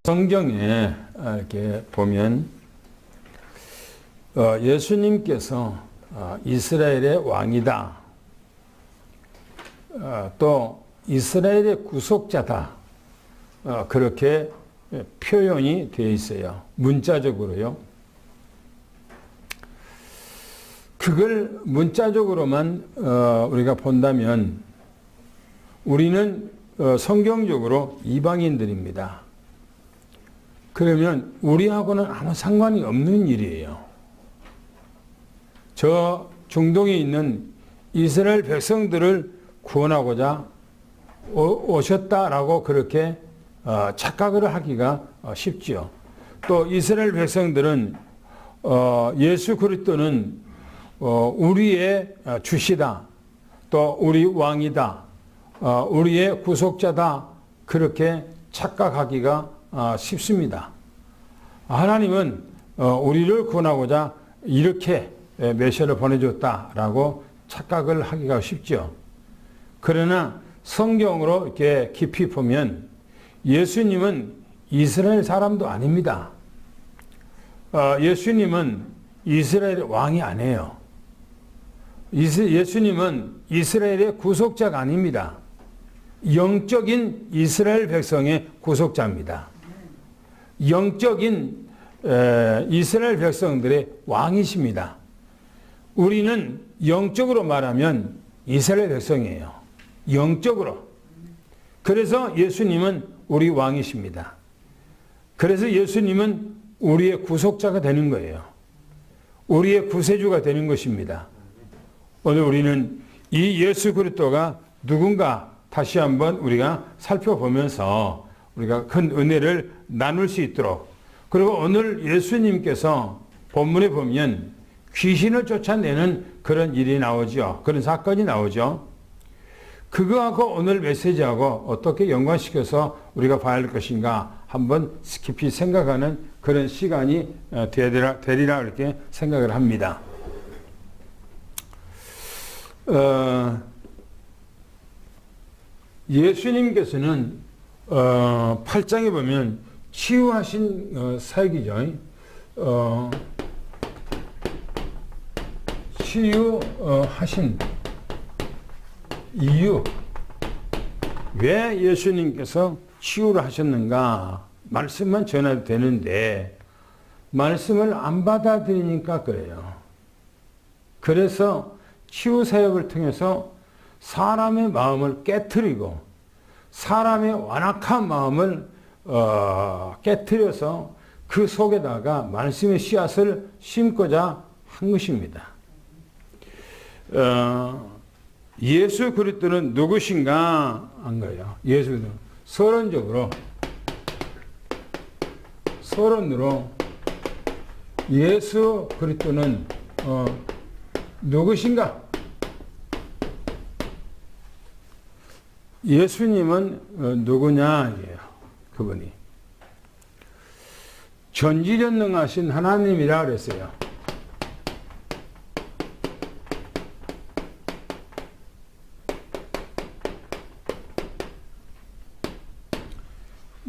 성경에 이렇게 보면 예수님께서 이스라엘의 왕이다, 또 이스라엘의 구속자다, 그렇게 표현이 되어 있어요. 문자적으로요. 그걸 문자적으로만 우리가 본다면 우리는 성경적으로 이방인들입니다. 그러면 우리하고는 아무 상관이 없는 일이에요. 저 중동에 있는 이스라엘 백성들을 구원하고자 오셨다라고 그렇게 착각을 하기가 쉽죠. 또 이스라엘 백성들은 예수 그리스도는 우리의 주시다, 또 우리 왕이다, 우리의 구속자다, 그렇게 착각하기가 쉽습니다. 하나님은 우리를 구원하고자 이렇게 메시아를 보내줬다라고 착각을 하기가 쉽죠. 그러나 성경으로 이렇게 깊이 보면 예수님은 이스라엘 사람도 아닙니다. 예수님은 이스라엘의 왕이 아니에요. 예수님은 이스라엘의 구속자가 아닙니다. 영적인 이스라엘 백성의 구속자입니다. 영적인 이스라엘 백성들의 왕이십니다. 우리는 영적으로 말하면 이스라엘 백성이에요. 영적으로. 그래서 예수님은 우리 왕이십니다. 그래서 예수님은 우리의 구속자가 되는 거예요. 우리의 구세주가 되는 것입니다. 오늘 우리는 이 예수 그리스도가 누군가 다시 한번 우리가 살펴보면서 우리가 큰 은혜를 나눌 수 있도록, 그리고 오늘 예수님께서 본문에 보면 귀신을 쫓아내는 그런 일이 나오죠. 그런 사건이 나오죠. 그거하고 오늘 메시지하고 어떻게 연관시켜서 우리가 봐야 할 것인가 한번 깊이 생각하는 그런 시간이 되리라 이렇게 생각을 합니다. 예수님께서는 8장에 보면 치유하신 사역이죠. 치유하신 이유, 왜 예수님께서 치유를 하셨는가? 말씀만 전해도 되는데 말씀을 안 받아들이니까 그래요. 그래서 치유 사역을 통해서 사람의 마음을 깨트리고 사람의 완악한 마음을 깨트려서 그 속에다가 말씀의 씨앗을 심고자 한 것입니다. 예수 그리스도는 누구신가 한 거예요. 예수는 서론으로 예수 그리스도는 누구신가? 예수님은 누구냐예요. 그분이 전지전능하신 하나님이라 그랬어요.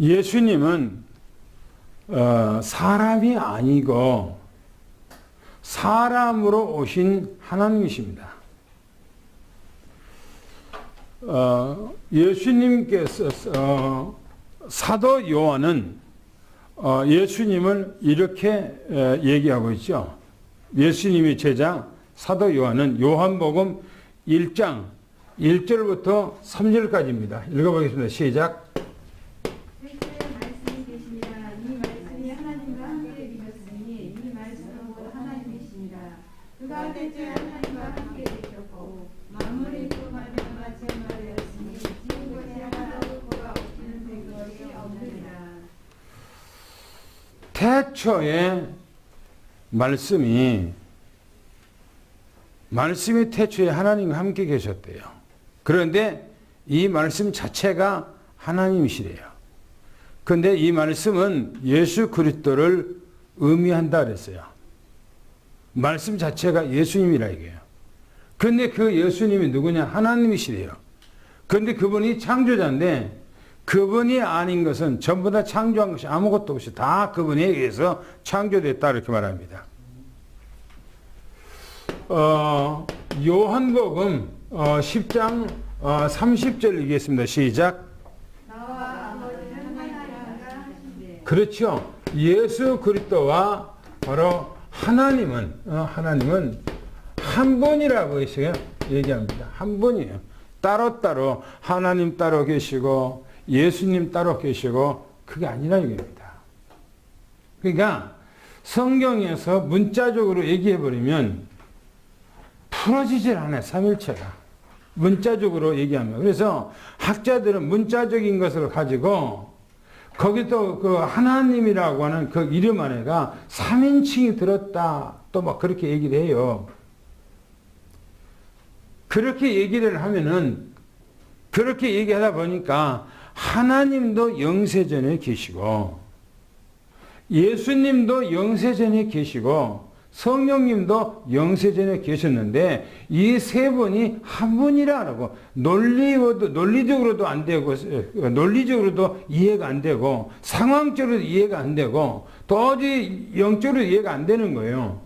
예수님은 사람이 아니고 사람으로 오신 하나님이십니다. 예수님께서 사도 요한은 예수님을 이렇게 얘기하고 있죠. 예수님의 제자 사도 요한은 요한복음 1장 1절부터 3절까지입니다. 읽어보겠습니다. 시작. 태초에 말씀이 태초에 하나님과 함께 계셨대요. 그런데 이 말씀 자체가 하나님이시래요. 그런데 이 말씀은 예수 그리스도를 의미한다 그랬어요. 말씀 자체가 예수님이라 이게요. 그런데 그 예수님이 누구냐? 하나님이시래요. 그런데 그분이 창조자인데 그분이 아닌 것은 전부 다 창조한 것이 아무것도 없이 다 그분에 의해서 창조됐다 이렇게 말합니다. 요한복음 10장 30절 읽겠습니다. 시작. 그렇죠. 예수 그리스도와 바로 하나님은 한 분이라고 얘기합니다. 한 분이에요. 따로따로 하나님 따로 계시고 예수님 따로 계시고 그게 아니라 이겁니다. 그러니까 성경에서 문자적으로 얘기해버리면 풀어지질 않아요. 삼일체가. 문자적으로 얘기하면. 그래서 학자들은 문자적인 것을 가지고 거기도 그 하나님이라고 하는 그 이름 안에가 3인칭이 들었다. 또 막 그렇게 얘기를 해요. 그렇게 얘기를 하면은 그렇게 얘기하다 보니까 하나님도 영세전에 계시고 예수님도 영세전에 계시고 성령님도 영세전에 계셨는데 이 세 분이 한 분이라고 논리적으로도 안 되고 논리적으로도 이해가 안 되고 상황적으로도 이해가 안 되고 도저히 영적으로 이해가 안 되는 거예요.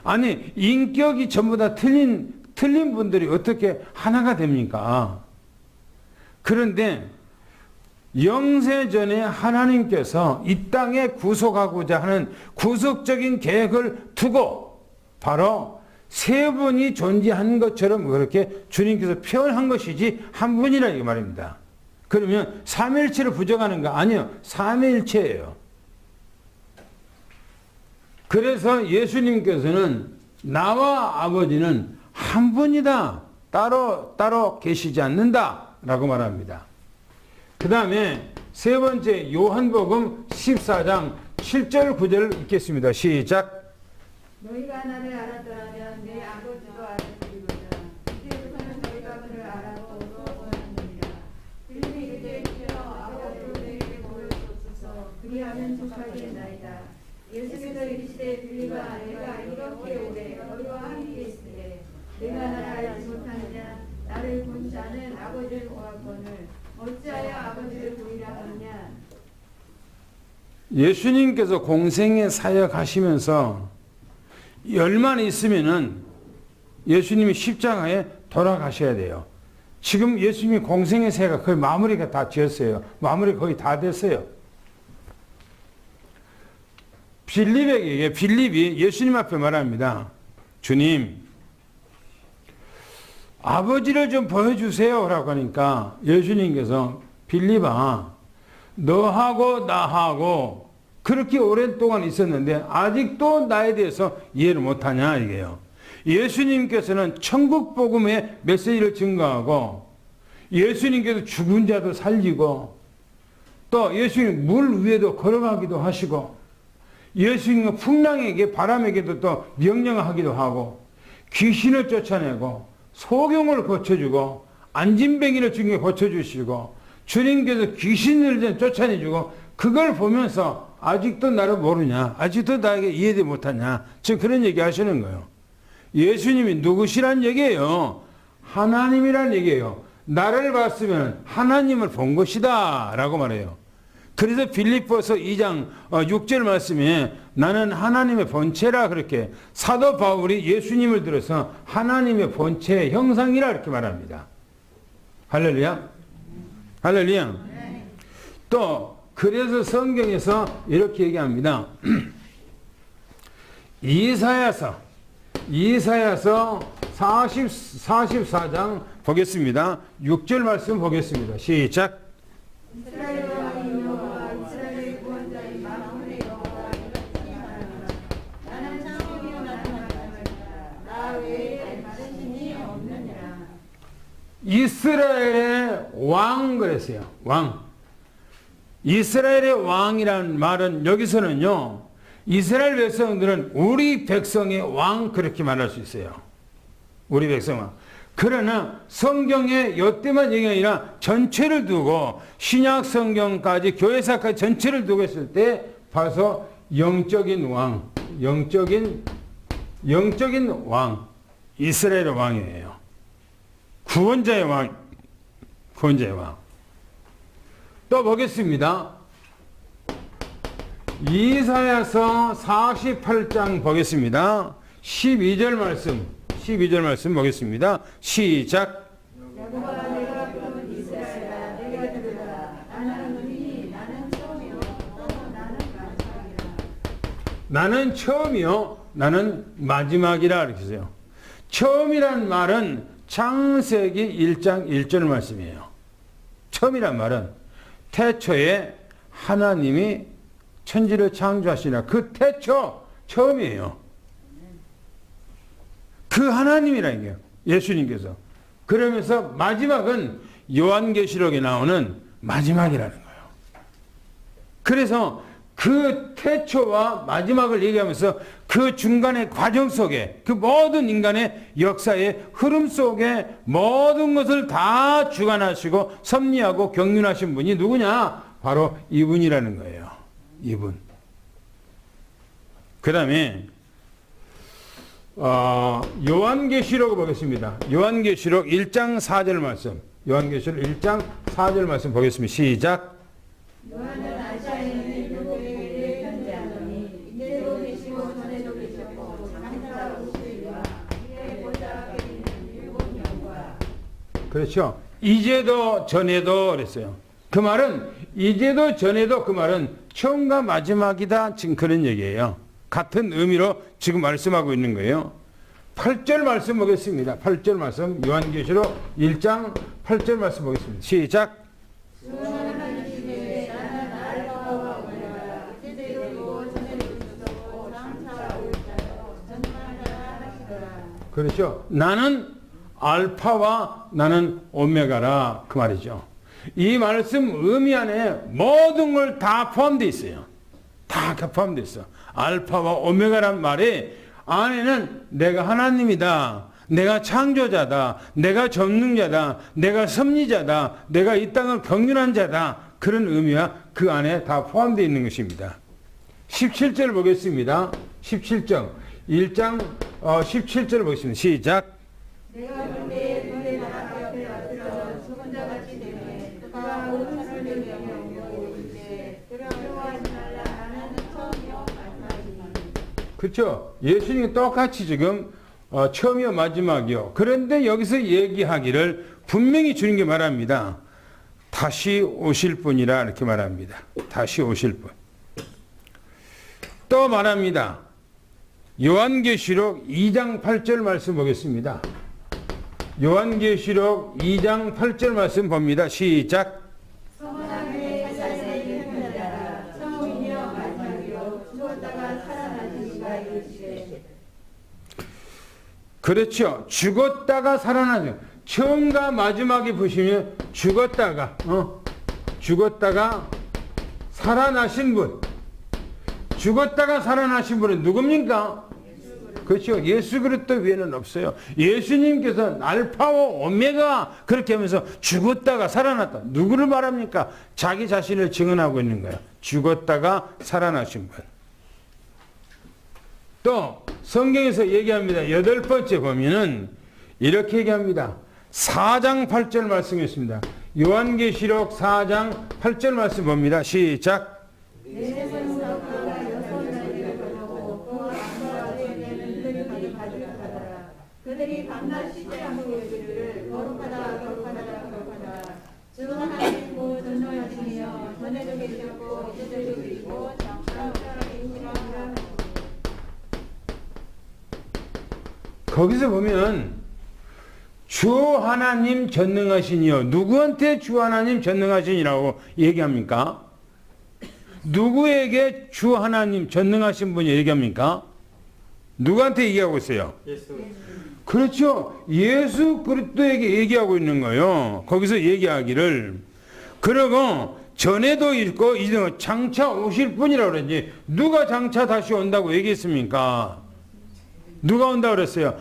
아니 인격이 전부 다 틀린 분들이 어떻게 하나가 됩니까? 그런데 영세전에 하나님께서 이 땅에 구속하고자 하는 구속적인 계획을 두고 바로 세 분이 존재하는 것처럼 그렇게 주님께서 표현한 것이지 한 분이라 이 말입니다. 그러면 삼일체를 부정하는가? 아니요. 삼일체예요. 그래서 예수님께서는 나와 아버지는 한 분이다. 따로 계시지 않는다. 라고 말합니다. 그 다음에 세 번째 요한복음 14장 7절 9절을 읽겠습니다. 시작. 너희가 나를 알았더라면 내 아버지도 알았으리로다. 이제부터는 너희가 그를 알았고 또 원하느니라. 빌립이 이르되 주여 아버지로 너희에게 보여주옵소서. 그리하면 족하겠나이다. 예수께서 이르시되 빌립아 내가 이렇게 오래 너희와 함께 있으되 내가 나를 알지 못하느냐. 나를 본 자는 아버지를 보았거늘 어찌하여 아버지를 보이라 하느냐. 예수님께서 공생의 사역하시면서 열만 있으면은 예수님이 십자가에 돌아가셔야 돼요. 지금 예수님이 공생의 사역가 거의 마무리가 다 지었어요. 마무리 거의 다 됐어요. 빌립이 예수님 앞에 말합니다. 주님, 아버지를 좀 보여주세요. 라고 하니까 예수님께서 빌립아, 너하고 나하고 그렇게 오랫동안 있었는데 아직도 나에 대해서 이해를 못하냐 이게요. 예수님께서는 천국 복음의 메시지를 증거하고 예수님께서 죽은 자도 살리고 또 예수님 물 위에도 걸어가기도 하시고 예수님은 풍랑에게 바람에게도 또 명령하기도 하고 귀신을 쫓아내고 소경을 고쳐주고 안진뱅이를 중에 고쳐주시고 주님께서 귀신을 쫓아내주고 그걸 보면서 아직도 나를 모르냐? 아직도 나에게 이해되지 못하냐? 지금 그런 얘기 하시는 거예요. 예수님이 누구시란 얘기예요? 하나님이란 얘기예요. 나를 봤으면 하나님을 본 것이다 라고 말해요. 그래서 빌립보서 2장 6절 말씀에 나는 하나님의 본체라 그렇게 사도 바울이 예수님을 들어서 하나님의 본체의 형상이라 이렇게 말합니다. 할렐루야. 할렐루야. 또 그래서 성경에서 이렇게 얘기합니다. 이사야서 44장 보겠습니다. 6절 말씀 보겠습니다. 시작. 이스라엘의 왕 그랬어요. 왕. 이스라엘의 왕이라는 말은 여기서는요. 이스라엘 백성들은 우리 백성의 왕 그렇게 말할 수 있어요. 우리 백성 왕. 그러나 성경에 이때만 얘기가 아니라 전체를 두고 신약 성경까지 교회사까지 전체를 두고 했을 때 봐서 영적인 왕, 영적인 왕, 이스라엘의 왕이에요. 구원자의 왕, 번째 왕. 또 보겠습니다. 이사야서 48장 보겠습니다. 12절 말씀 보겠습니다. 시작. 야곱아 내가 부른 이스라엘아 내가 들으라. 나는 은인이 나는 처음이요 또 나는 마지막이라. 나는 처음이요 나는 마지막이라 이렇게 했어요. 처음이란 말은 창세기 1장 1절 말씀이에요. 처음이란 말은 태초에 하나님이 천지를 창조하시나 그 태초 처음이에요. 그 하나님이라는 게요. 예수님께서. 그러면서 마지막은 요한계시록에 나오는 마지막이라는 거예요. 그래서 그 태초와 마지막을 얘기하면서 그 중간의 과정 속에 그 모든 인간의 역사의 흐름 속에 모든 것을 다 주관하시고 섭리하고 경륜하신 분이 누구냐? 바로 이분이라는 거예요. 이분. 그 다음에 요한계시록을 보겠습니다. 요한계시록 1장 4절 말씀. 요한계시록 1장 4절 말씀 보겠습니다. 시작. 요한은 아시아에 있는 일곱 교회에 편지하노니 이제도 계시고 전에도 계셨고 장차 오시리라. 이에 보좌 앞에 있는 일곱 영과. 그렇죠. 이제도 전에도 그랬어요. 그 말은 이제도 전에도 그 말은 처음과 마지막이다. 지금 그런 얘기예요. 같은 의미로 지금 말씀하고 있는 거예요. 8절 말씀 보겠습니다. 8절 말씀 요한계시록 1장 8절 말씀 보겠습니다. 시작. 그렇죠. 나는 알파와 나는 오메가라 그 말이죠. 이 말씀 의미 안에 모든 걸 다 포함되어 있어요. 다 포함되어 있어. 알파와 오메가란 말이 안에는 내가 하나님이다. 내가 창조자다. 내가 전능자다. 내가 섭리자다. 내가 이 땅을 경륜한 자다. 그런 의미와 그 안에 다 포함되어 있는 것입니다. 17절 보겠습니다. 17절. 1장 17절 보겠습니다. 시작. 내가 볼 때에 너의 나라 앞에 엎드려 죽은 자같이 되매 그가 오른손을 내게 오고 이제 두려워하지 말라. 나는 처음이요 마지막이니. 그렇죠. 예수님이 똑같이 지금 처음이요 마지막이요. 그런데 여기서 얘기하기를 분명히 주님께 말합니다. 다시 오실 분이라 이렇게 말합니다. 다시 오실 분. 또 말합니다. 요한계시록 2장 8절 말씀 보겠습니다. 요한계시록 2장 8절 말씀 봅니다. 시작. 성만의 사자에 있는 자라 처음이요 마지막이요 죽었다가 살아나신 이가 이르시되. 그렇죠. 죽었다가 살아나죠. 처음과 마지막에 보시면 죽었다가 살아나신 분. 죽었다가 살아나신 분은 누굽니까? 그렇죠. 예수 그리스도 외에는 없어요. 예수님께서 알파와 오메가 그렇게 하면서 죽었다가 살아났다. 누구를 말합니까? 자기 자신을 증언하고 있는 거예요. 죽었다가 살아나신 분. 또 성경에서 얘기합니다. 8번째 보면은 이렇게 얘기합니다. 4장 8절 말씀이었습니다. 요한계시록 4장 8절 말씀 봅니다. 시작. 그들이 밤낮 쉬지 않고 이르기를 거룩하다 거룩하다 거룩하다 주 하나님이고 전능하시며 전에도 계셨고 이제도 계시고 장차 오시리라. 거기서 보면 주 하나님 전능하시니요. 누구한테 주 하나님 전능하시니라고 얘기합니까? 누구에게 주 하나님 전능하신 분이 얘기합니까? 누구한테 얘기하고 있어요? 예수. 그렇죠. 예수 그리스도에게 얘기하고 있는 거예요. 거기서 얘기하기를. 그리고 전에도 있고 이제 장차 오실 분이라고 그러지. 누가 장차 다시 온다고 얘기했습니까? 누가 온다고 그랬어요?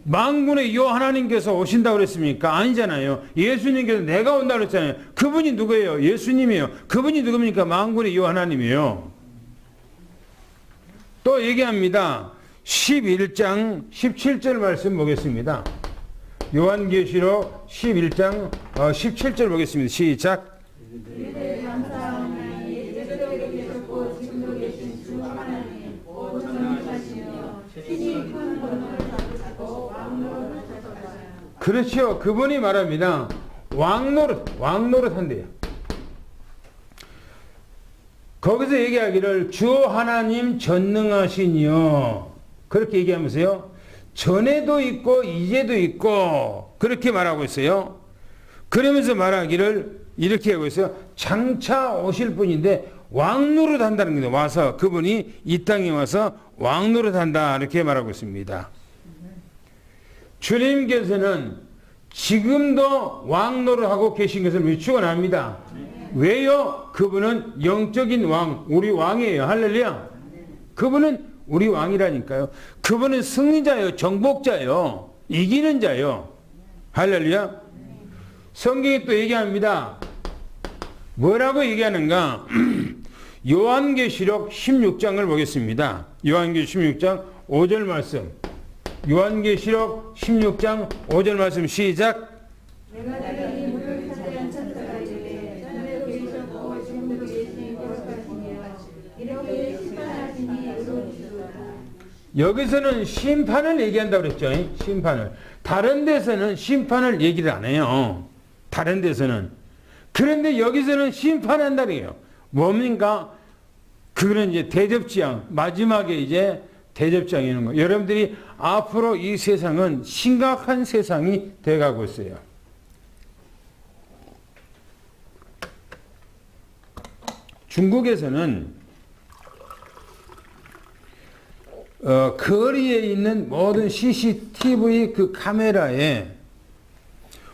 만군의 여 하나님께서 오신다고 그랬습니까? 아니잖아요. 예수님께서 내가 온다고 그랬잖아요. 그분이 누구예요? 예수님이에요. 그분이 누굽니까? 만군의 여 하나님이에요. 또 얘기합니다. 11장 17절 말씀 보겠습니다. 요한계시록 11장 17절 보겠습니다. 시작. 이르되 감사하오니 예전에 계셨고 지금도 계신 주 하나님 오 전능하시며 친히 큰 권능을 가지시고 왕노릇 하셨다. 그렇죠. 그분이 말합니다. 왕노릇 한대요. 거기서 얘기하기를 주 하나님 전능하시니요. 그렇게 얘기하면서요. 전에도 있고 이제도 있고 그렇게 말하고 있어요. 그러면서 말하기를 이렇게 하고 있어요. 장차 오실 분인데 왕노릇 한다는 겁니다. 와서 그분이 이 땅에 와서 왕노릇 한다 이렇게 말하고 있습니다. 주님께서는 지금도 왕노릇 하고 계신 것을 우리 축원합니다. 왜요? 그분은 영적인 왕, 우리 왕이에요. 할렐루야. 그분은 우리 왕이라니까요. 그분은 승리자예요. 정복자예요. 이기는 자예요. 할렐루야. 성경이 또 얘기합니다. 뭐라고 얘기하는가? 요한계시록 16장을 보겠습니다. 요한계시록 16장 5절 말씀. 요한계시록 16장 5절 말씀 시작. 내가 다른 인물을 차지한 천사가 이르되 전에도 계셨고 지금도 계신 거룩하시니라 이렇게 심판하시니 의로우시도다. 여기서는 심판을 얘기한다고 그랬죠. 심판을. 다른 데서는 심판을 얘기를 안 해요. 다른 데서는. 그런데 여기서는 심판한다는 거예요. 뭡니까? 그거는 이제 대접장. 마지막에 이제 대접장이 있는 거예요. 여러분들이 앞으로 이 세상은 심각한 세상이 돼가고 있어요. 중국에서는 거리에 있는 모든 CCTV 그 카메라에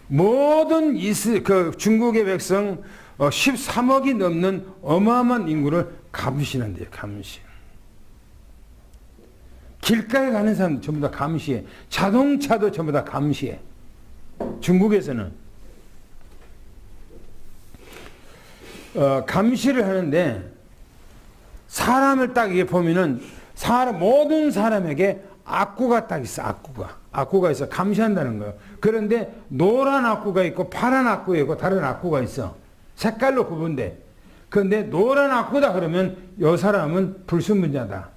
모든 중국의 백성 13억이 넘는 어마어마한 인구를 감시한대요. 감시. 길가에 가는 사람 전부 다 감시해. 자동차도 전부 다 감시해. 중국에서는 감시를 하는데 사람을 딱 이게 보면은 모든 사람에게 악구가 딱 있어. 악구가 있어. 감시한다는 거예요. 그런데 노란 악구가 있고 파란 악구가 있고 다른 악구가 있어. 색깔로 구분돼. 그런데 노란 악구다 그러면 이 사람은 불순분자다.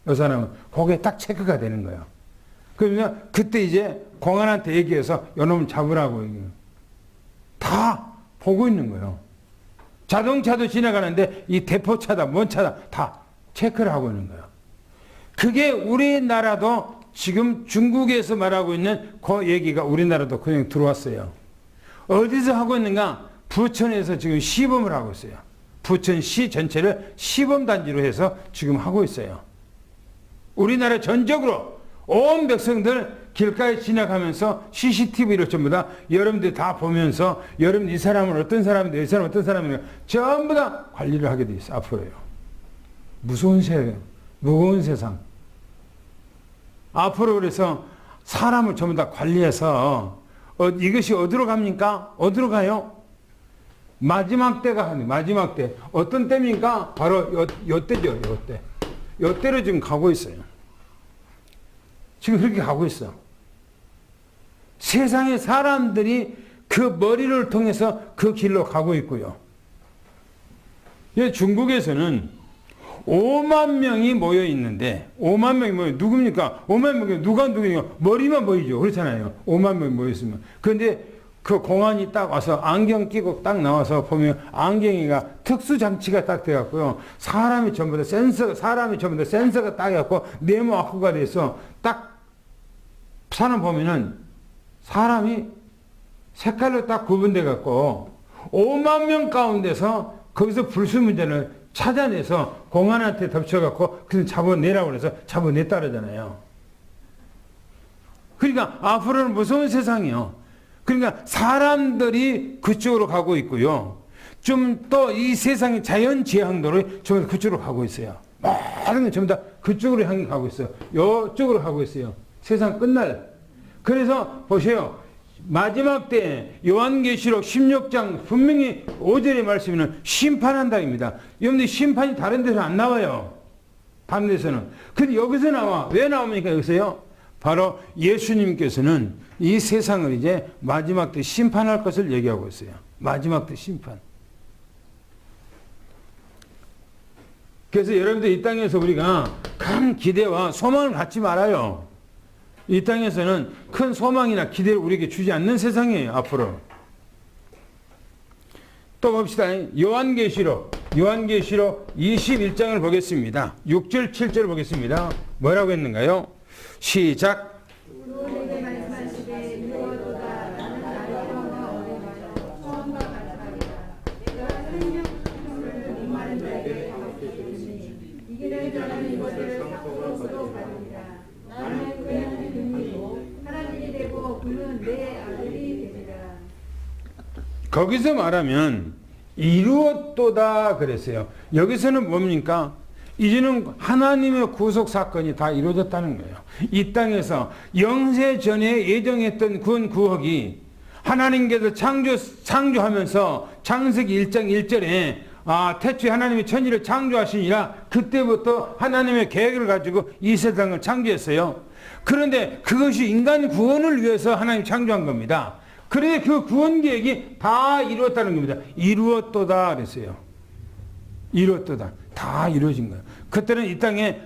이 사람은 그게 딱 체크가 되는 거예요. 그러면 그때 이제 공안한테 얘기해서 요놈을 잡으라고 얘기해요. 다 보고 있는 거예요. 자동차도 지나가는데 이 대포차다 뭔 차다 다 체크를 하고 있는 거예요. 그게 우리나라도 지금 중국에서 말하고 있는 그 얘기가 우리나라도 그냥 들어왔어요. 어디서 하고 있는가? 부천에서 지금 시범을 하고 있어요. 부천시 전체를 시범단지로 해서 지금 하고 있어요. 우리나라 전적으로 온 백성들 길가에 지나가면서 CCTV를 전부 다 여러분들 다 보면서 여러분 이 사람은 어떤 사람인데 이 사람은 어떤 사람인가 전부 다 관리를 하게 돼 있어. 앞으로요. 무거운 세상. 앞으로 그래서 사람을 전부 다 관리해서 이것이 어디로 갑니까? 어디로 가요? 마지막 때가 하네. 마지막 때. 어떤 때입니까? 바로 요때죠. 요때. 요때로 지금 가고 있어요. 지금 그렇게 가고 있어. 세상의 사람들이 그 머리를 통해서 그 길로 가고 있고요. 중국에서는 5만 명이 모여 있는데 5만 명이 모여 누굽니까? 5만 명이 누구냐? 머리만 보이죠. 그렇잖아요. 5만 명이 모여 있으면. 그런데 그 공안이 딱 와서 안경 끼고 딱 나와서 보면 안경이가 특수 장치가 딱 돼갖고요. 사람이 전부 다 센서가 딱 해갖고 네모 악구가 돼서 딱 사람 보면은 사람이 색깔로 딱 구분돼갖고 5만 명 가운데서 거기서 불순물자를 찾아내서 공안한테 덮쳐갖고 그래서 잡아내라고 해서 잡아냈다 그러잖아요. 그러니까 앞으로는 무서운 세상이요. 그러니까 사람들이 그쪽으로 가고 있고요. 좀 또 이 세상의 자연재앙도로 전부 다 그쪽으로 가고 있어요. 모든 게 전부 다 그쪽으로 향해 가고 있어요. 이쪽으로 가고 있어요. 세상 끝날. 그래서 보세요. 마지막 때 요한계시록 16장 분명히 5절의 말씀에는 심판한다입니다. 여러분들 심판이 다른 데서 안 나와요. 다른 데서는. 근데 여기서 나와. 왜 나옵니까? 여기서요? 바로 예수님께서는 이 세상을 이제 마지막 때 심판할 것을 얘기하고 있어요. 마지막 때 심판. 그래서 여러분들 이 땅에서 우리가 큰 기대와 소망을 갖지 말아요. 이 땅에서는 큰 소망이나 기대를 우리에게 주지 않는 세상이에요, 앞으로. 또 봅시다. 요한계시록 21장을 보겠습니다. 6절, 7절 보겠습니다. 뭐라고 했는가요? 시작. 내게 말씀하시되 이루어도다. 나는 아름다움과 어려워요. 처음과 마지막이다. 내가 생명수를 목마른 자에게 가르치리니 이기는 자는 이것들을 삭도록으로 받으리라. 나는 그의 분이고 하나님이 되고 그는 내 아들이 되리라. 거기서 말하면 이루었도다 그랬어요. 여기서는 뭡니까? 이제는 하나님의 구속 사건이 다 이루어졌다는 거예요. 이 땅에서 영세 전에 예정했던 구원구역이 하나님께서 창조하면서 창세기 1장 1절에 태초에 하나님이 천지를 창조하시니라 그때부터 하나님의 계획을 가지고 이 세상을 창조했어요. 그런데 그것이 인간 구원을 위해서 하나님이 창조한 겁니다. 그런데 그 구원 계획이 다 이루었다는 겁니다. 이루었도다 그랬어요. 이루었도다. 다 이루어진 거예요. 그때는 이 땅에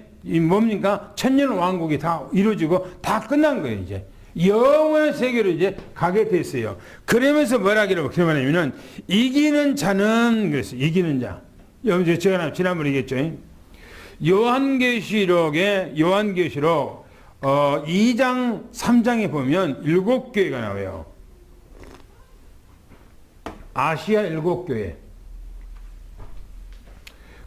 뭡니까? 천년 왕국이 다 이루어지고 다 끝난 거예요, 이제. 영원한 세계로 이제 가게 됐어요. 그러면서 뭐라기라고 말하냐면은 이기는 자는 그랬어요. 이기는 자. 여러분 제가 지난번에 얘기했죠. 요한계시록 2장 3장에 보면 7교회가 나와요. 아시아 7교회.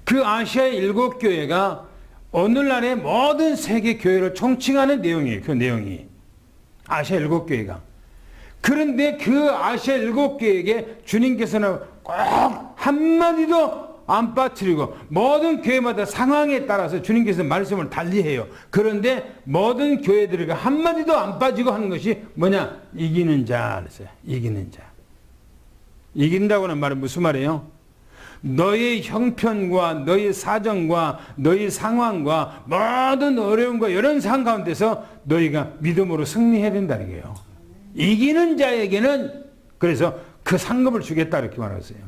그 아시아 7교회가 오늘날의 모든 세계 교회를 총칭하는 내용이에요. 그 내용이. 아시아 7교회가. 그런데 그 아시아 7교회에게 주님께서는 꼭 한마디도 안 빠뜨리고 모든 교회마다 상황에 따라서 주님께서 말씀을 달리해요. 그런데 모든 교회들에게 한마디도 안 빠지고 하는 것이 뭐냐? 이기는 자. 그랬어요. 이기는 자. 이긴다고는 말은 무슨 말이에요? 너의 형편과 너의 사정과 너의 상황과 모든 어려움과 이런 상황 가운데서 너희가 믿음으로 승리해야 된다는 거예요. 이기는 자에게는 그래서 그 상급을 주겠다 이렇게 말했어요.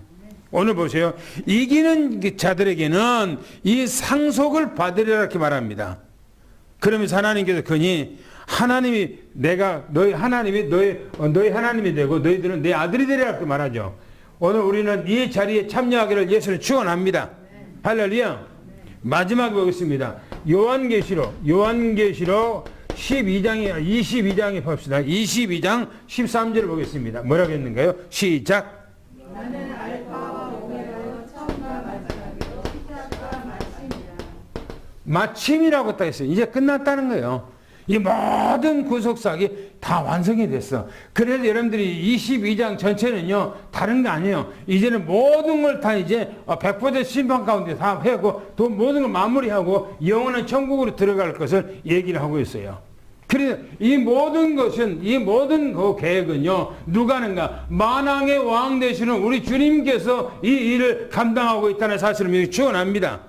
오늘 보세요. 이기는 자들에게는 이 상속을 받으리라 이렇게 말합니다. 그러면서 하나님께서 그니 하나님이 너희 하나님이 되고 너희들은 내 아들이 되리라 이렇게 말하죠. 오늘 우리는 이 자리에 참여하기를 예수는 축원합니다. 할렐루야. 마지막에 보겠습니다. 요한계시록 22장에 봅시다. 22장 13절을 보겠습니다. 뭐라고 했는가요? 시작. 나는 알파와 오메가요 처음과 마지막이요 시작과 마침이라. 마침이라고 딱 했어요. 이제 끝났다는 거예요. 이 모든 구속사역이 다 완성이 됐어. 그래서 여러분들이 22장 전체는요, 다른 게 아니에요. 이제는 모든 걸 다 이제 100% 심판 가운데 다 하고, 또 모든 걸 마무리하고, 영원한 천국으로 들어갈 것을 얘기를 하고 있어요. 그래서 이 모든 그 계획은요, 누가 하는가? 만왕의 왕 되시는 우리 주님께서 이 일을 감당하고 있다는 사실을 여기 축원합니다.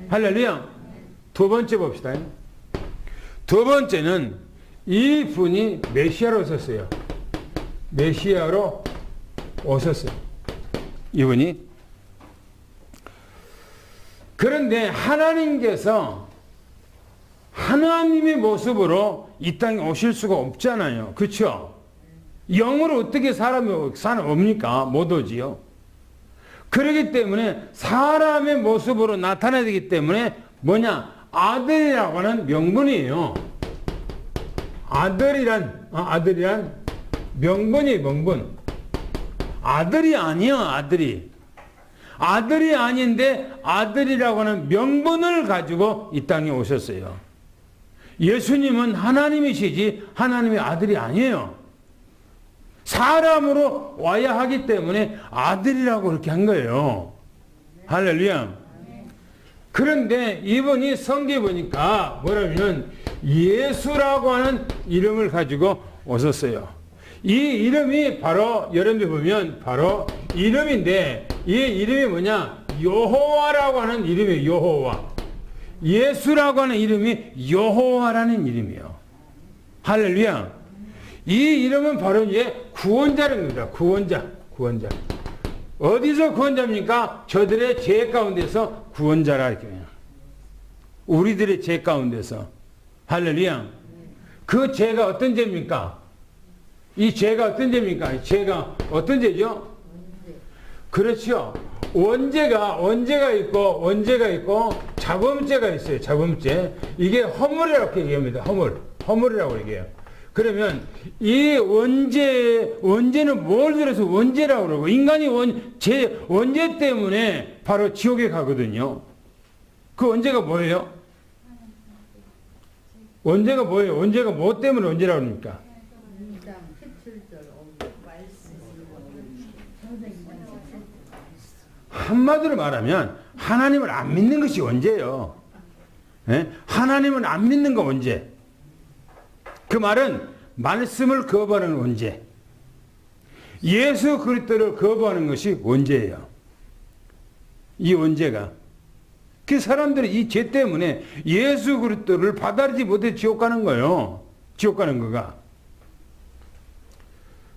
할렐루야. 두 번째 봅시다. 두 번째는 이 분이 메시아로 오셨어요. 메시아로 오셨어요. 이분이. 그런데 하나님께서 하나님의 모습으로 이 땅에 오실 수가 없잖아요. 그렇죠? 영으로 어떻게 사람이 옵니까? 못 오지요. 그렇기 때문에 사람의 모습으로 나타나야 되기 때문에 뭐냐? 아들이라고 하는 명분이에요. 아들이란 명분이에요, 명분. 아들이 아니요, 아들이. 아들이 아닌데 아들이라고 하는 명분을 가지고 이 땅에 오셨어요. 예수님은 하나님이시지 하나님의 아들이 아니에요. 사람으로 와야 하기 때문에 아들이라고 그렇게 한 거예요. 할렐루야. 그런데 이분이 성경에 보니까 뭐라면 예수라고 하는 이름을 가지고 오셨어요. 이 이름이 바로 여러분들 보면 바로 이름인데 이 이름이 뭐냐? 여호와라고 하는 이름이에요. 여호와. 예수라고 하는 이름이 여호와라는 이름이에요. 할렐루야. 이 이름은 바로 이제 구원자라는 겁니다. 구원자. 어디서 구원자입니까? 저들의 죄 가운데서 구원자라 이렇게. 우리들의 죄 가운데서. 할렐루야. 그 죄가 어떤 죄입니까? 이 죄가 어떤 죄입니까? 이 죄가 어떤 죄죠? 그렇죠. 원죄가 있고 자범죄가 있어요. 자범죄. 이게 허물이라고 얘기합니다. 허물이라고 얘기해요. 그러면 이 원죄는 뭘 들어서 원죄라고 그러고 인간이 원죄 때문에 바로 지옥에 가거든요. 그 원죄가 뭐예요? 원죄가 뭐예요? 원죄가 뭐 때문에 원죄라고 합니까? 한마디로 말하면 하나님을 안 믿는 것이 원죄예요. 예? 하나님은 안 믿는 거 원죄. 그 말은 말씀을 거부하는 원죄. 예수 그리스도를 거부하는 것이 원죄예요. 이 원죄가. 그 사람들이 이 죄 때문에 예수 그리스도를 받아들이지 못해 지옥 가는 거예요. 지옥 가는 거가.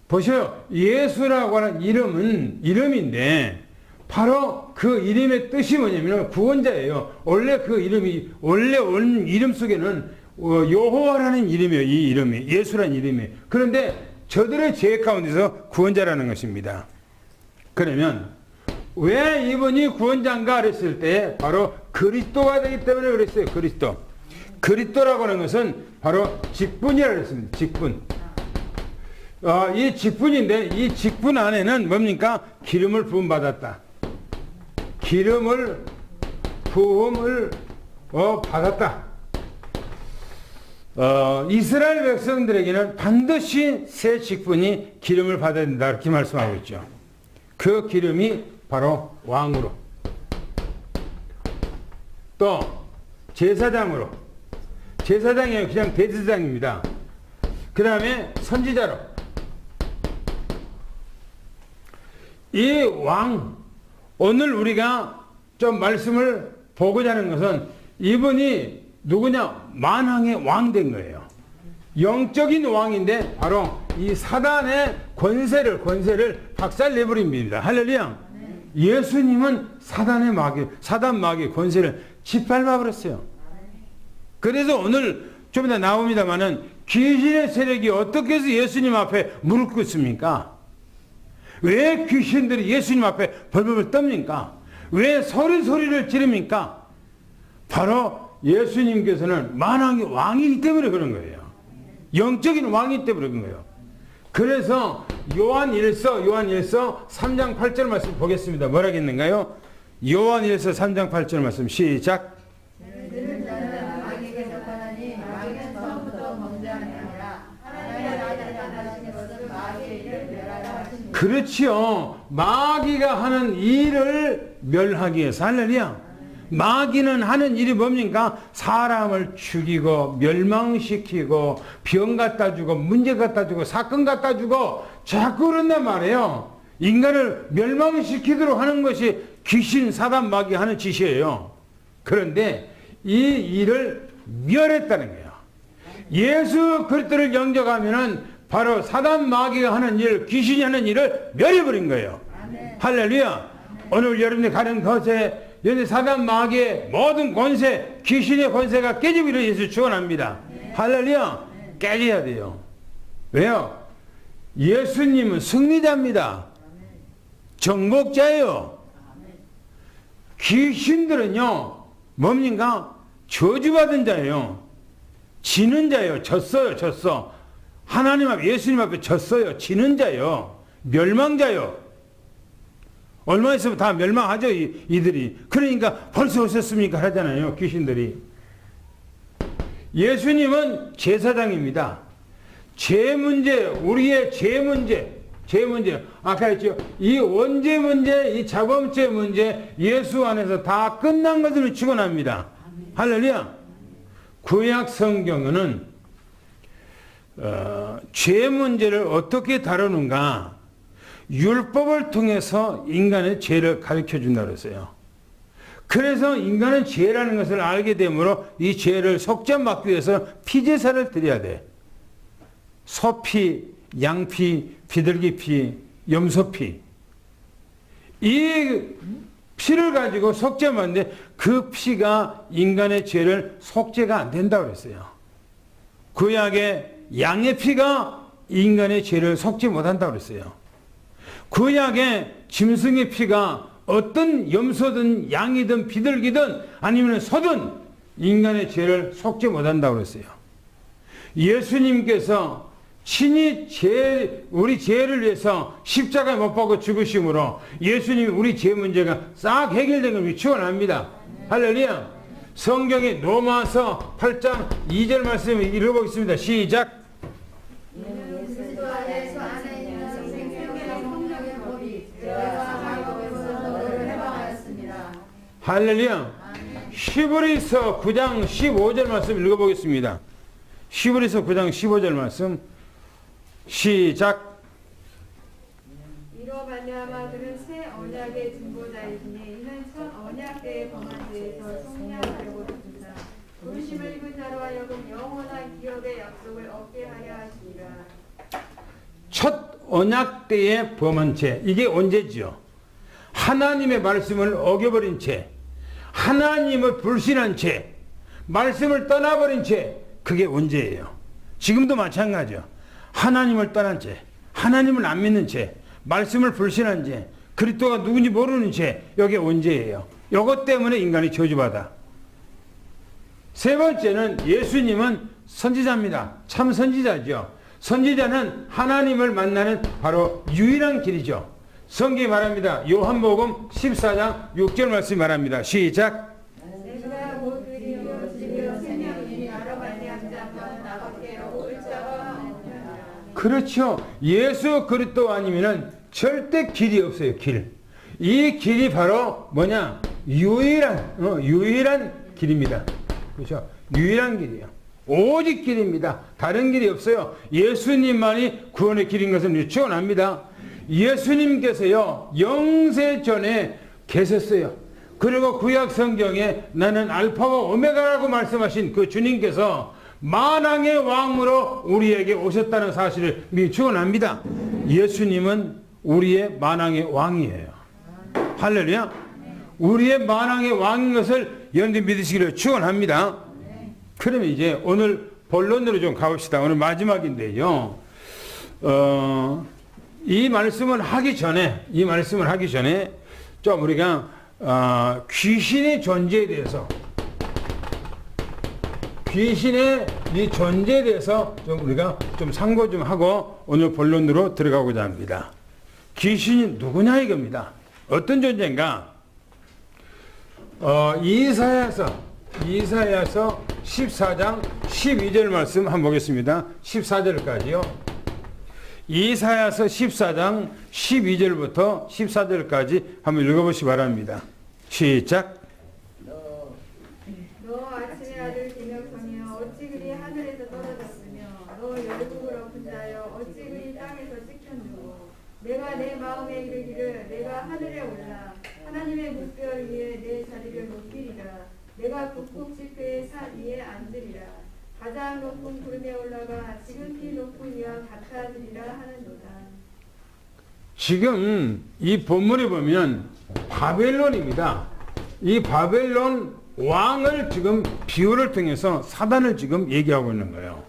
보세요. 예수라고 하는 이름은 이름인데 바로 그 이름의 뜻이 뭐냐면 구원자예요. 원래 그 이름이 원래 온 이름 속에는 여호와라는 이름이에요. 이 이름이 예수라는 이름이. 그런데 저들의 죄 가운데서 구원자라는 것입니다. 그러면 왜 이분이 구원자인가 그랬을 때 바로 그리스도가 되기 때문에 그랬어요. 그리스도라고 하는 것은 바로 직분이라고 했습니다. 직분. 이 직분인데 이 직분 안에는 뭡니까? 기름을 부음 받았다. 기름을 부음을 받았다. 이스라엘 백성들에게는 반드시 새 직분이 기름을 받아야 된다. 이렇게 말씀하고 있죠. 그 기름이 바로 왕으로, 또 제사장으로, 제사장이 그냥 대제사장입니다. 그 다음에 선지자로, 이 왕, 오늘 우리가 좀 말씀을 보고자 하는 것은 이분이 누구냐? 만왕의 왕 된 거예요. 영적인 왕인데 바로 이 사단의 권세를 박살내버립니다. 할렐루야. 예수님은 사단 마귀의 권세를 짓밟아 버렸어요. 그래서 오늘 좀 이따 나옵니다만은 귀신의 세력이 어떻게 해서 예수님 앞에 무릎 꿇습니까? 왜 귀신들이 예수님 앞에 벌벌 떱니까? 왜 소리를 지릅니까? 바로 예수님께서는 만왕의 왕이기 때문에 그런 거예요. 영적인 왕이기 때문에 그런 거예요. 그래서 요한일서 3장 8절 말씀 보겠습니다. 뭐라고 했는가요? 요한일서 3장 8절 말씀 시작. 그렇지요. 마귀가 하는 일을 멸하기 위해서. 할렐루야. 마귀는 하는 일이 뭡니까? 사람을 죽이고 멸망시키고 병 갖다 주고 문제 갖다 주고 사건 갖다 주고 자꾸 그런단 말이에요. 인간을 멸망시키도록 하는 것이 귀신 사단 마귀 하는 짓이에요. 그런데 이 일을 멸했다는 거예요. 예수 그리스도를 영접하면은 바로 사단 마귀가 하는 일, 귀신이 하는 일을 멸해버린 거예요. 할렐루야. 오늘 여러분이 가는 것에 여기 사단 마귀의 모든 권세, 귀신의 권세가 깨지기를 예수 축원합니다. 할렐루야. 깨져야 돼요. 왜요? 예수님은 승리자입니다. 정복자예요. 귀신들은요, 뭡니까? 저주받은 자예요. 지는 자예요. 졌어. 하나님 앞에, 예수님 앞에 졌어요. 지는 자예요. 멸망자예요. 얼마 있으면 다 멸망하죠, 이들이. 그러니까 벌써 오셨습니까? 하잖아요, 귀신들이. 예수님은 제사장입니다. 죄 문제, 우리의 죄 문제. 아까 했죠. 이 원죄 문제, 이 자범죄 문제, 예수 안에서 다 끝난 것을 축원합니다. 할렐루야. 구약 성경은 죄 문제를 어떻게 다루는가? 율법을 통해서 인간의 죄를 가르쳐 준다고 했어요. 그래서 인간은 죄라는 것을 알게 되므로 이 죄를 속죄받기 위해서 피제사를 드려야 돼. 소피, 양피, 비둘기피, 염소피. 이 피를 가지고 속죄하는데 그 피가 인간의 죄를 속죄가 안 된다고 그랬어요. 구약의 양의 피가 인간의 죄를 속죄 못한다고 그랬어요. 구약의 짐승의 피가 어떤 염소든 양이든 비둘기든 아니면 소든 인간의 죄를 속죄 못한다고 그랬어요. 예수님께서 친히 우리 죄를 위해서 십자가에 못 박고 죽으심으로 예수님이 우리 죄 문제가 싹 해결된 걸 축원합니다. 할렐루야. 성경의 로마서 8장 2절 말씀을 읽어보겠습니다. 시작. 그리스도 안에서 안에 있는 생명의 성령의 법이 죄와 하나님께서 너를 해방하였습니다. 할렐루야. 히브리서 9장 15절 말씀 읽어보겠습니다. 히브리서 9장 15절 말씀 시작. 이로 말미암아 그는 새 언약의 증거자이시니 이는 첫 언약 때의 범한 죄에서 속량하려고 주사 부르심을 입은 자로 하여금 영원한 기업의 약속을 얻게 하려 하시니라. 첫 언약 때의 범한 죄. 이게 언제지요? 하나님의 말씀을 어겨버린 죄, 하나님을 불신한 죄, 말씀을 떠나버린 죄. 그게 언제예요? 지금도 마찬가지요. 하나님을 떠난 죄, 하나님을 안 믿는 죄, 말씀을 불신한 죄, 그리스도가 누군지 모르는 죄. 이게 언제예요? 이것 때문에 인간이 저주받아. 세 번째는 예수님은 선지자입니다. 참 선지자죠. 선지자는 하나님을 만나는 바로 유일한 길이죠. 성경이 말합니다. 요한복음 14장 6절 말씀이 말합니다. 시작. 내가 곧 그리요 진리요 생명이니 나로 말미암지 않고는 나밖에 올 자가 없느니라. 그렇죠. 예수 그리스도 아니면은 절대 길이 없어요. 길. 이 길이 바로 뭐냐? 유일한 길입니다. 그렇죠? 유일한 길이에요. 오직 길입니다. 다른 길이 없어요. 예수님만이 구원의 길인 것을 축원합니다. 예수님께서요 영세 전에 계셨어요. 그리고 구약 성경에 나는 알파와 오메가라고 말씀하신 그 주님께서 만왕의 왕으로 우리에게 오셨다는 사실을 축원합니다. 예수님은 우리의 만왕의 왕이에요. 할렐루야. 우리의 만왕의 왕인 것을 여러분들이 믿으시기를 축원합니다. 그러면 이제 오늘 본론으로 좀 가봅시다. 오늘 마지막인데요. 이 말씀을 하기 전에 좀 우리가 귀신의 존재에 대해서 귀신의 이 존재에 대해서 좀 우리가 좀 상고 좀 하고 오늘 본론으로 들어가고자 합니다. 귀신이 누구냐 이겁니다. 어떤 존재인가? 이사야서 14장 12절 말씀 한번 보겠습니다. 14절까지요. 이사야서 14장 12절부터 14절까지 한번 읽어보시기 바랍니다. 시작. 너 아침의 아들 기명성이여 어찌 그리 하늘에서 떨어졌으며 너 열국을 엎은 자여 어찌 그리 땅에서 찍혔누고 내가 내 마음에 이르기를 내가 하늘에 올라 하나님의 물결 위에 내 자리를 높이리라 내가 북극 지표의 산 위에 앉으리라 가장 높은 구름에 올라가 지극히 높은 이와 같아지리라 하는도다. 지금 이 본문에 보면 바벨론입니다. 이 바벨론 왕을 지금 비유를 통해서 사단을 지금 얘기하고 있는 거예요.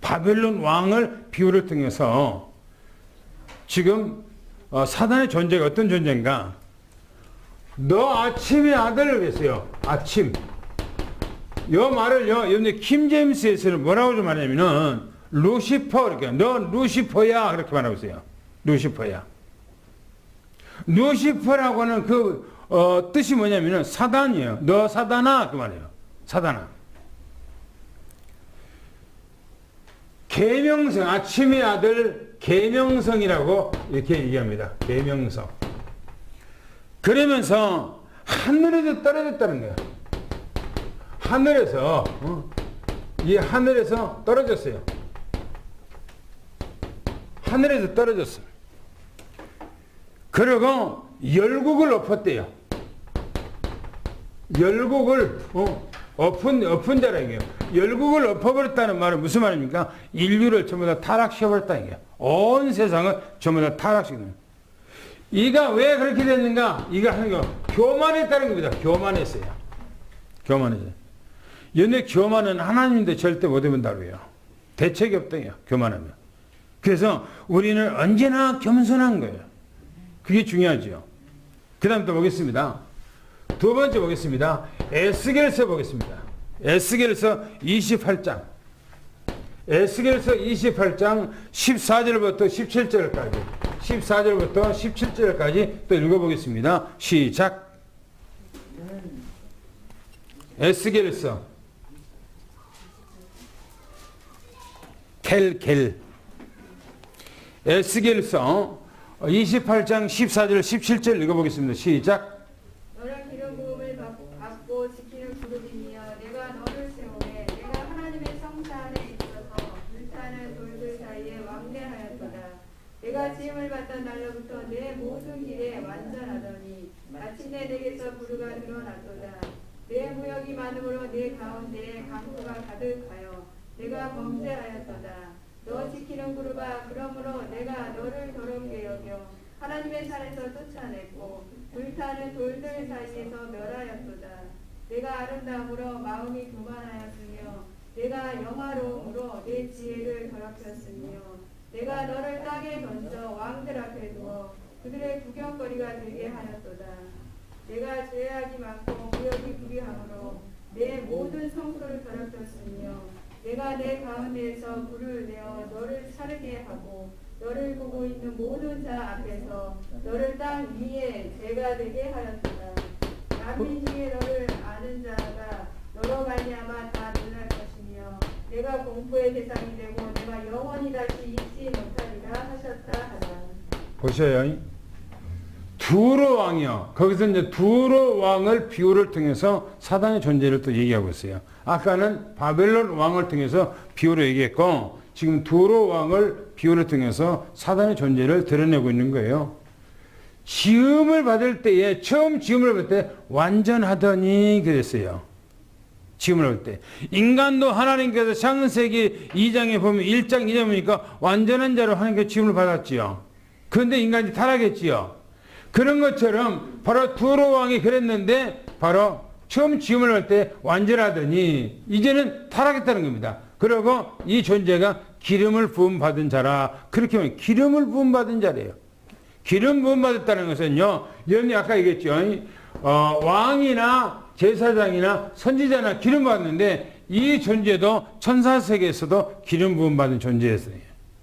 바벨론 왕을 비유를 통해서 지금 사단의 존재가 어떤 존재인가? 너 아침의 아들을 그랬어요. 아침. 이 말을요, 여러분들 킹제임스에서는 뭐라고 좀 말하냐면은 루시퍼 이렇게 너 루시퍼야 그렇게 말하고 있어요. 루시퍼야. 루시퍼라고 하는 그 뜻이 뭐냐면은 사단이에요. 너 사단아 그 말이에요. 사단아. 계명성 아침의 아들 계명성이라고 이렇게 얘기합니다. 계명성. 그러면서 하늘에서 떨어졌다는 거예요. 하늘에서 이 하늘에서 떨어졌어요. 하늘에서 떨어졌어. 그리고 열국을 엎었대요. 열국을 엎은 자라 이게요. 열국을 엎어버렸다는 말은 무슨 말입니까? 인류를 전부 다 타락시켜버렸다 이게요. 온 세상을 전부 다 타락시키는. 이가 왜 그렇게 됐는가? 이가 하는 거 교만했다는 겁니다. 교만했어요. 교만했어요. 연애 교만은 하나님도 절대 못 해본다고요. 대책이 없대요. 교만하면. 그래서 우리는 언제나 겸손한 거예요. 그게 중요하죠. 그 다음 또 보겠습니다. 두 번째 보겠습니다. 에스겔서 보겠습니다. 에스겔서 28장. 에스겔서 28장 14절부터 17절까지. 14절부터 17절까지 또 읽어보겠습니다. 시작. 에스겔서 켈 에스겔서 28장 14절 17절 읽어보겠습니다. 시작. 너는 기름 부음을 받고 지키는 그룹이며 내가 너를 세우매 내가 하나님의 성사 안에 있어서 불타는 돌들 사이에 왕래하였도다. 내가 지음을 받던 날로부터 내 모든 길에 완전하더니 마침내 내게서 부르가 드러났도다. 내 무역이 많음으로 내 가운데에 강구가 가득하여 내가 범죄하였도다. 너 지키는 그룹아 그러므로 내가 너를 더럽게 여겨 하나님의 산에서 쫓아냈고 불타는 돌들 사이에서 멸하였도다. 내가 아름다움으로 마음이 교만하였으며 내가 영화로움으로 내 지혜를 더럽혔으며 내가 너를 땅에 던져 왕들 앞에 두어 그들의 구경거리가 되게 하였도다. 내가 죄악이 많고 무역이 불의함으로 내 모든 성소를 더럽혔으며 내가 내 가운데에서 불을 내어 너를 사르게 하고 너를 보고 있는 모든 자 앞에서 너를 땅 위에 죄가 되게 하였도다. 만민 중에 너를 아는 자가 너로 말미암아 다 놀랄 것이며 내가 공포의 대상이 되고 내가 영원히 다시 잊지 못하리라 하셨다 하다. 보셔요. 두로 왕이요. 거기서 이제 두로 왕을 비유를 통해서 사단의 존재를 또 얘기하고 있어요. 아까는 바벨론 왕을 통해서 비유를 얘기했고 지금 두로 왕을 비유를 통해서 사단의 존재를 드러내고 있는 거예요. 지음을 받을 때에 처음 지음을 받을 때 완전하더니 그랬어요. 지음을 받을 때 인간도 하나님께서 창세기 2장에 보면 1장 2장 보니까 완전한 자로 하나님께서 지음을 받았지요. 그런데 인간이 타락했지요. 그런 것처럼 바로 두로 왕이 그랬는데 바로 처음 지음을 할 때 완전하더니 이제는 타락했다는 겁니다. 그리고 이 존재가 기름을 부음 받은 자라. 그렇게 하면 기름을 부음 받은 자래요. 기름 부음 받았다는 것은요. 여러분이 아까 얘기했죠. 왕이나 제사장이나 선지자나 기름 받는데 이 존재도 천사 세계에서도 기름 부음 받은 존재였어요.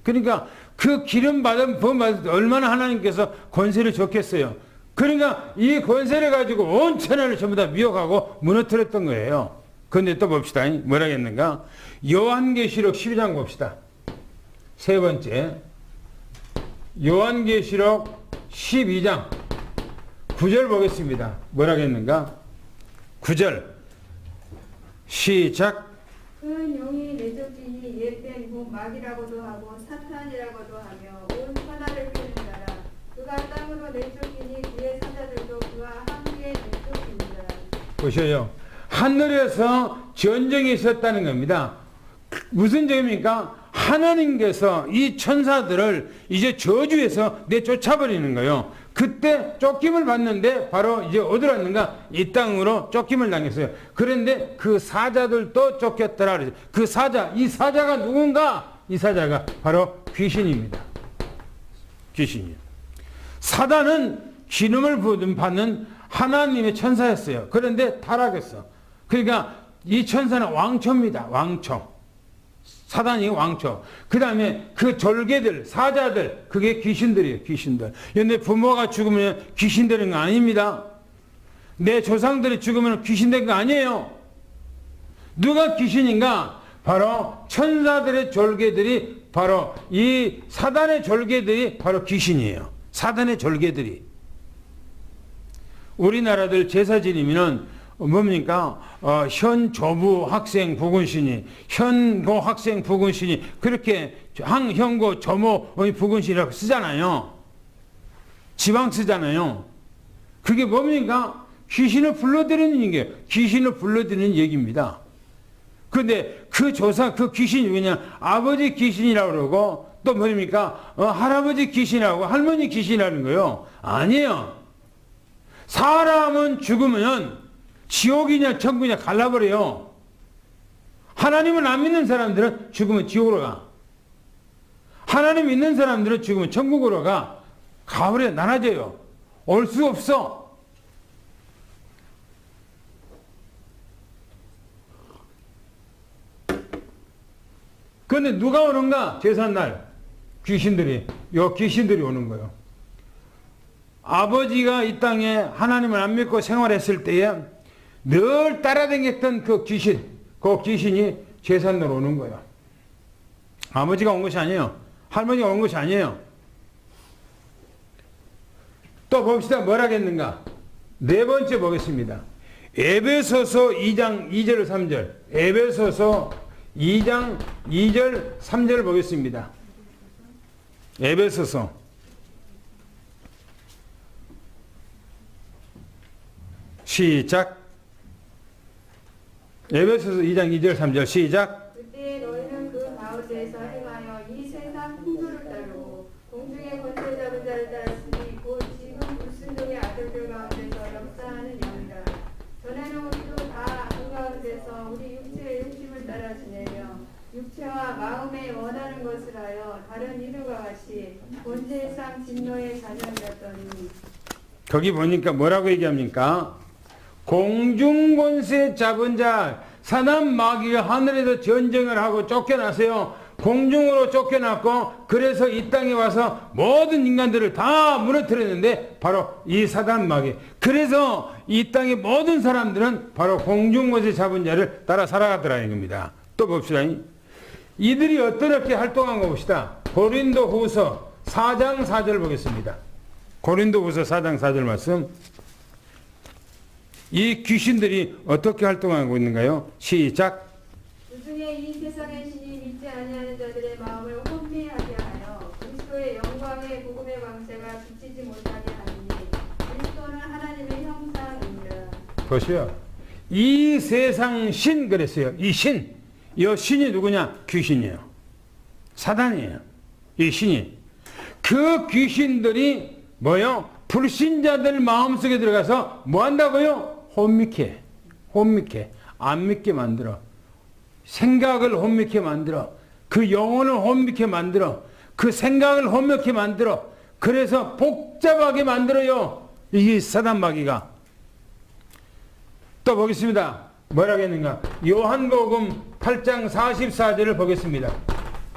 그러니까 그 기름 받은 부음 받을 때 얼마나 하나님께서 권세를 줬겠어요. 그러니까 이 권세를 가지고 온 천하를 전부 다 미혹하고 무너뜨렸던 거예요. 그런데 또 봅시다. 뭐라 했는가? 요한계시록 12장 봅시다. 세 번째. 요한계시록 12장 9절 보겠습니다. 뭐라 했는가? 9절. 시작. 그 용이 내쫓기니 옛된 곧 마귀라고도 하고 사탄이라고도 하며 온 천하를 끄는 자라. 그가 땅으로 내쫓기니 그의 사자들도 그와 함께 내쫓깁니다. 보셔요. 하늘에서 전쟁이 있었다는 겁니다. 무슨 점입니까? 하나님께서 이 천사들을 이제 저주해서 내쫓아버리는 거예요. 그때 쫓김을 받는데 바로 이제 어디로 왔는가? 이 땅으로 쫓김을 당했어요. 그런데 그 사자들도 쫓겼더라. 그 사자, 이 사자가 누군가? 이 사자가 바로 귀신입니다. 귀신이요. 사단은 기름을 받는 하나님의 천사였어요. 그런데 타락했어. 그러니까 이 천사는 왕초입니다. 왕초. 사단이 왕초. 그 다음에 그 졸개들, 사자들, 그게 귀신들이에요. 귀신들. 그런데 부모가 죽으면 귀신 되는 거 아닙니다. 내 조상들이 죽으면 귀신 된 거 아니에요. 누가 귀신인가? 바로 천사들의 졸개들이 바로 이 사단의 졸개들이 바로 귀신이에요. 사단의 졸개들이. 우리나라들 제사 지내면은 뭡니까? 현 조부 학생 부군신이, 현고 학생 부군신이, 그렇게 현고 조모 부군신이라고 쓰잖아요. 지방 쓰잖아요. 그게 뭡니까? 귀신을 불러들이는 게 귀신을 불러들이는 얘기입니다. 그런데 그 조상 그 귀신이 그냥 아버지 귀신이라고 그러고 또 뭡니까? 할아버지 귀신이라고 할머니 귀신이라는 거요. 아니에요. 사람은 죽으면 지옥이냐 천국이냐 갈라버려요. 하나님을 안 믿는 사람들은 죽으면 지옥으로 가. 하나님 믿는 사람들은 죽으면 천국으로 가. 가버려 나눠져요. 올 수 없어. 그런데 누가 오는가? 제삿날 귀신들이 오는 거예요. 아버지가 이 땅에 하나님을 안 믿고 생활했을 때에 늘 따라다녔던 그 귀신이 제삿날 오는 거예요. 아버지가 온 것이 아니에요. 할머니가 온 것이 아니에요. 또 봅시다. 뭐라겠는가? 네 번째 보겠습니다. 에베소서 2장 2절 3절. 에베소서 2장 2절 3절 보겠습니다. 에베소서 시작. 에베소서 2장 2절 3절 시작. 그때 너희는 그 가운데서 행하여 이 세상 풍조를 따르고 공중의 권세 잡은 자를 따랐으니 곧 지금 불순종의 아들들 가운데서 역사하는 영이라. 전에는 우리도 다 한가운데서 우리 육체의 욕심을 따라 지내며 육체와 마음에 원하는 것을 하여 다른 이들과 같이 권세상 진노의 자녀였더니. 거기 보니까 뭐라고 얘기합니까? 공중권세 잡은 자 사단 마귀가 하늘에서 전쟁을 하고 쫓겨나세요. 공중으로 쫓겨났고 그래서 이 땅에 와서 모든 인간들을 다 무너뜨렸는데 바로 이 사단 마귀. 그래서 이 땅의 모든 사람들은 바로 공중권세 잡은 자를 따라 살아가더라 이겁니다. 또 봅시다. 이들이 어떻게 활동한 거 봅시다. 고린도후서 4장 4절 보겠습니다. 고린도후서 4장 4절 말씀. 이 귀신들이 어떻게 활동하고 있는가요? 시작. 그중에 이 세상의 신이 믿지 아니하는 자들의 마음을 혼미하게 하여 그리스도의 영광의 복음의 광채가 비치지 못하게 하니 그리스도는 하나님의 형상이니라. 보시오. 이 세상 신 그랬어요. 이 신이 누구냐? 귀신이에요. 사단이에요. 이 신이. 그 귀신들이 뭐요? 불신자들 마음속에 들어가서 뭐 한다고요? 혼미케 안 믿게 만들어. 생각을 혼미케 만들어. 그 영혼을 혼미케 만들어. 그 생각을 혼미케 만들어. 그래서 복잡하게 만들어요. 이게 사단 마귀가. 또 보겠습니다. 뭐라고 했는가? 요한복음 8장 44절을 보겠습니다.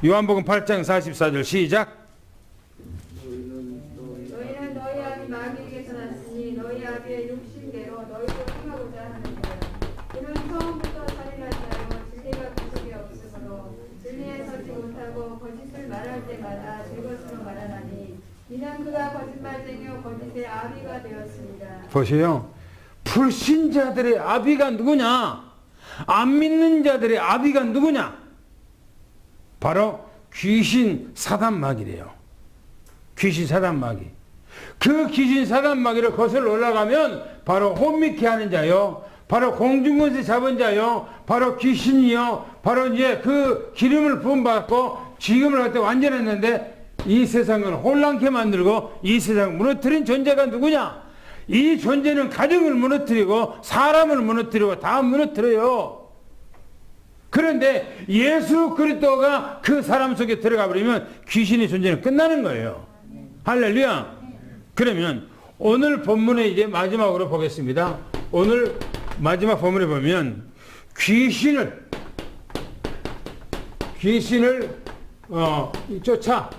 요한복음 8장 44절 시작. 너희는 너희 아비 마귀에게서 났으니 너희 아비의 욕심대로 너희도 행하고자 하는 거야. 그는 처음부터 살인하지 않고 진리가 그 속에 없으므로 진리에 서지 못하고 거짓을 말할 때마다 제 것으로 말하나니 이는 그가 거짓말쟁이요 거짓의 아비가 되었습니다. 보세요. 불신자들의 아비가 누구냐? 안 믿는 자들의 아비가 누구냐? 바로 귀신 사단 마귀래요. 귀신 사단 마귀. 그 귀신 사단 마귀를 거슬러 올라가면 바로 혼미케 하는 자요. 바로 공중권세 잡은 자요. 바로 귀신이요. 바로 이제 그 기름을 부음받고 지금을 갖다 완전했는데 이 세상을 혼란케 만들고 이 세상을 무너뜨린 존재가 누구냐? 이 존재는 가정을 무너뜨리고 사람을 무너뜨리고 다 무너뜨려요. 그런데 예수 그리스도가 그 사람 속에 들어가 버리면 귀신의 존재는 끝나는 거예요. 할렐루야. 그러면 오늘 본문에 이제 마지막으로 보겠습니다. 오늘 마지막 본문에 보면 귀신을 쫓아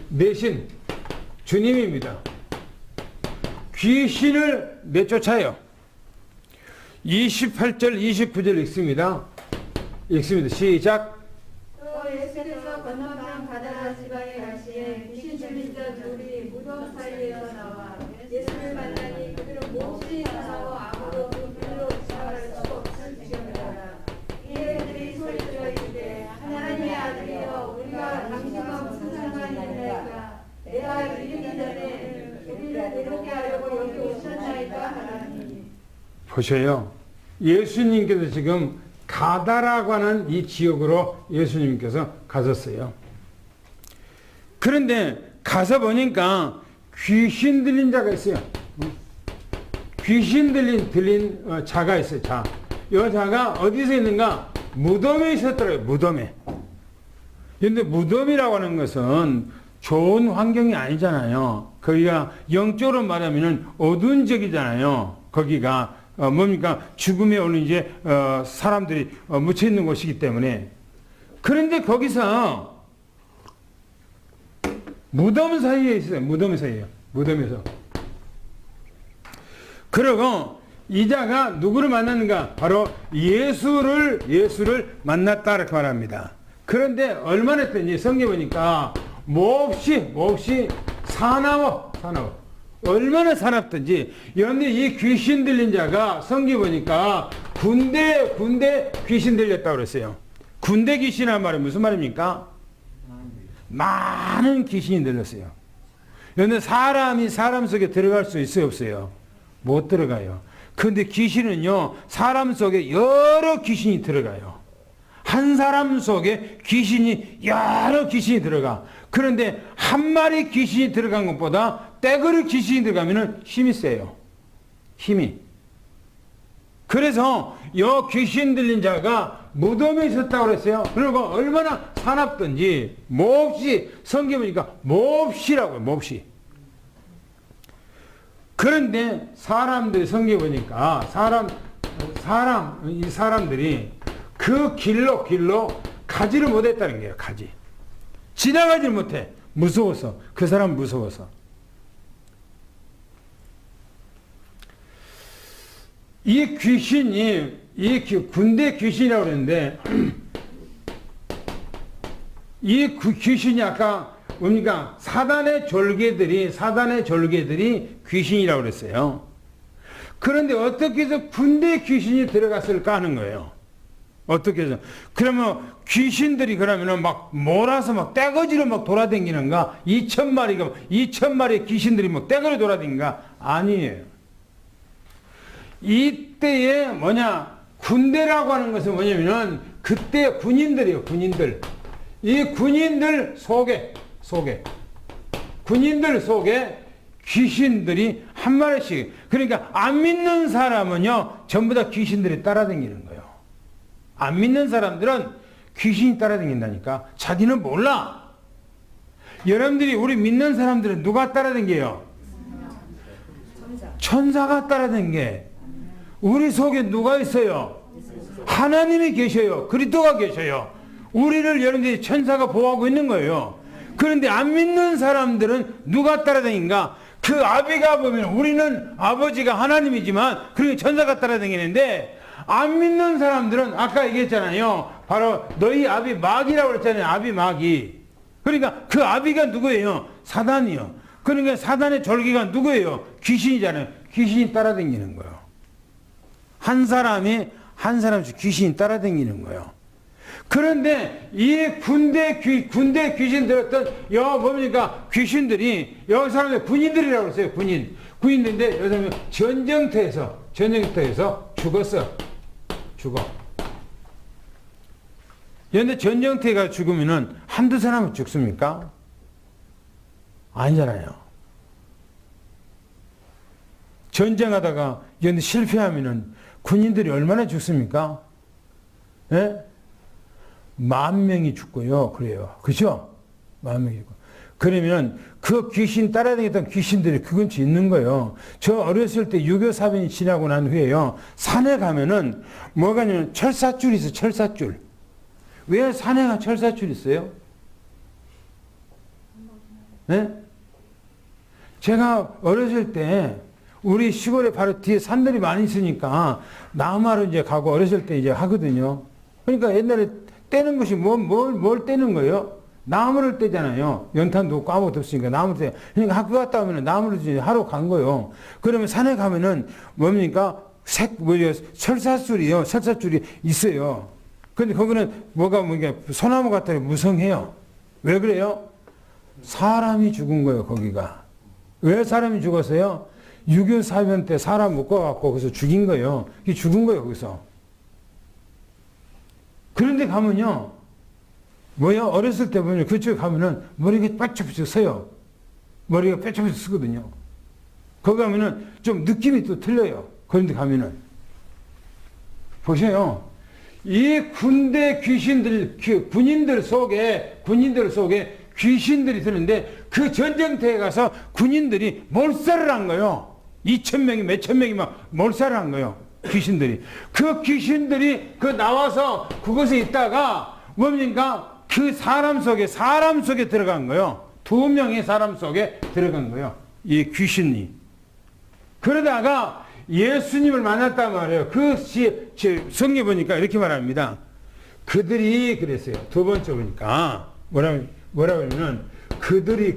내신 주님입니다. 귀신을 내쫓아요. 28절 29절 읽습니다. 시작. 또 예수께서 건너편 가다라 지방에 가시에 귀신 들린 자 둘이 무덤 사이에서 나와 예수를 만나니 그들은 몹시 사나워 아무도 그들로 지나갈 수 없을 지경이라. 이에 그들이 소리들어 이르되 하나님의 아들이여 우리가 당신과 무슨 상관이 있나이까. 내가 이르기 전에 우리를 이렇게 하려고 여기 오셨나이까 하나니 보셔요. 예수님께서 지금 가다라고 하는 이 지역으로 예수님께서 가셨어요. 그런데 가서 보니까 귀신 들린 자가 있어요. 귀신 들린 자가 있어요. 자, 이 자가 어디서 있는가? 무덤에 있었더라고요. 무덤에. 그런데 무덤이라고 하는 것은 좋은 환경이 아니잖아요. 거기가 영적으로 말하면 어두운 지역이잖아요. 거기가 뭡니까? 죽음에 오는 이제 사람들이 묻혀 있는 곳이기 때문에. 그런데 거기서 무덤 사이에 있어요. 무덤 사이에요. 무덤에서. 그리고 이 자가 누구를 만났는가? 바로 예수를 만났다 이렇게 말합니다. 그런데 얼마나 했더니 성경 보니까 몹시 사나워. 얼마나 사납든지. 그런데 이 귀신 들린 자가 성경 보니까 군대 귀신 들렸다고 그랬어요. 군대 귀신이란 말은 무슨 말입니까? 많은 귀신이 들렸어요. 그런데 사람이 사람 속에 들어갈 수 있어요, 없어요? 못 들어가요. 그런데 귀신은요, 사람 속에 여러 귀신이 들어가요. 한 사람 속에 여러 귀신이 들어가. 그런데 한 마리 귀신이 들어간 것보다 떼거리 귀신이 들어가면 힘이 세요. 힘이. 그래서 요 귀신 들린 자가 무덤에 있었다고 그랬어요. 그리고 얼마나 사납든지 몹시, 성경 보니까 몹시라고요. 몹시. 그런데 사람들이 성경 보니까 이 사람들이 그 길로 가지를 못했다는 거예요. 지나가지를 못해. 무서워서. 그 사람 무서워서. 이 귀신이 군대 귀신이라고 그랬는데 이 귀신이 아까 뭡니까? 사단의 졸개들이 귀신이라고 그랬어요. 그런데 어떻게 해서 군대 귀신이 들어갔을까 하는 거예요. 어떻게 해서. 그러면 귀신들이 그러면은 막 몰아서 막 떼거지로 막 돌아다니는가? 2,000마리의 귀신들이 막 떼거리 돌아다니는가? 아니에요. 이때에 군대라고 하는 것은 뭐냐면은 그때 군인들이에요. 이 군인들 속에 귀신들이 한 마리씩. 그러니까 안 믿는 사람은요, 전부 다 귀신들이 따라다니는 거예요. 안 믿는 사람들은 귀신이 따라다닌다니까. 자기는 몰라. 여러분들이 우리 믿는 사람들은 누가 따라다녀요? 천사가 따라다녀. 우리 속에 누가 있어요? 하나님이 계셔요. 그리스도가 계셔요. 우리를 여러분들이 천사가 보호하고 있는 거예요. 그런데 안 믿는 사람들은 누가 따라다닌가? 그 아비가 보면 우리는 아버지가 하나님이지만 그리고 천사가 따라다니는데, 안 믿는 사람들은 아까 얘기했잖아요. 바로 너희 아비 마귀라고 그랬잖아요. 아비 마귀. 그러니까 그 아비가 누구예요? 사단이요. 그러니까 사단의 졸기가 누구예요? 귀신이잖아요. 귀신이 따라다니는 거예요. 한 사람씩 귀신이 따라다니는 거예요. 그런데 이 군대 귀신 들었던 뭡니까? 귀신들이 여기 사람들 군인들이라고 했어요. 군인들인데 여기 사람이 전쟁터에서 죽어. 그런데 전쟁터에 죽으면은 한두 사람은 죽습니까? 아니잖아요. 전쟁하다가 그런데 실패하면은 군인들이 얼마나 죽습니까? 예? 10,000명이 죽고요. 그래요. 그죠? 10,000명이 죽고. 그러면 그 귀신 따라다녔던 귀신들이 그 근처에 있는 거예요. 저 어렸을 때 유교 사변이 지나고 난 후에요. 산에 가면은 뭐가 있냐면 철사줄이 있어요. 철사줄. 왜 산에가 철사줄이 있어요? 네? 제가 어렸을 때 우리 시골에 바로 뒤에 산들이 많이 있으니까 나무하러 이제 가고 어렸을 때 이제 하거든요. 그러니까 옛날에 떼는 것이 뭘 떼는 거예요? 나무를 떼잖아요. 연탄도 없고 아무것도 없으니까 나무를 떼. 그러니까 학교 갔다 오면 나무를 이제 하러 간 거예요. 그러면 산에 가면은 뭡니까? 철사줄이요. 철사줄이 있어요. 근데 거기는 소나무 같다니 무성해요. 왜 그래요? 사람이 죽은 거예요, 거기가. 왜 사람이 죽었어요? 6.25 사변 때 사람 묶어갖고 거기서 죽인 거예요. 이게 죽은 거예요, 거기서. 그런데 가면요, 뭐야, 어렸을 때 보면 그쪽에 가면은 머리가 빽쩍빽쩍 서요. 머리가 빽쩍빽쩍 쓰거든요. 거기 가면은 좀 느낌이 또 틀려요. 그런데 가면은. 보세요. 이 군대 귀신들, 군인들 속에 귀신들이 드는데 그 전쟁터에 가서 군인들이 몰살을 한 거예요. 2,000명이 몇천 명이 막 몰살을 한 거예요. 귀신들이. 그 귀신들이 그 나와서 그곳에 있다가 뭡니까? 그 사람 속에 들어간 거예요. 2명의 사람 속에 들어간 거예요. 이 귀신이. 그러다가 예수님을 만났단 말이에요. 그 성경 보니까 이렇게 말합니다. 그들이 그랬어요. 두 번째 보니까 뭐라고 하냐면 그들이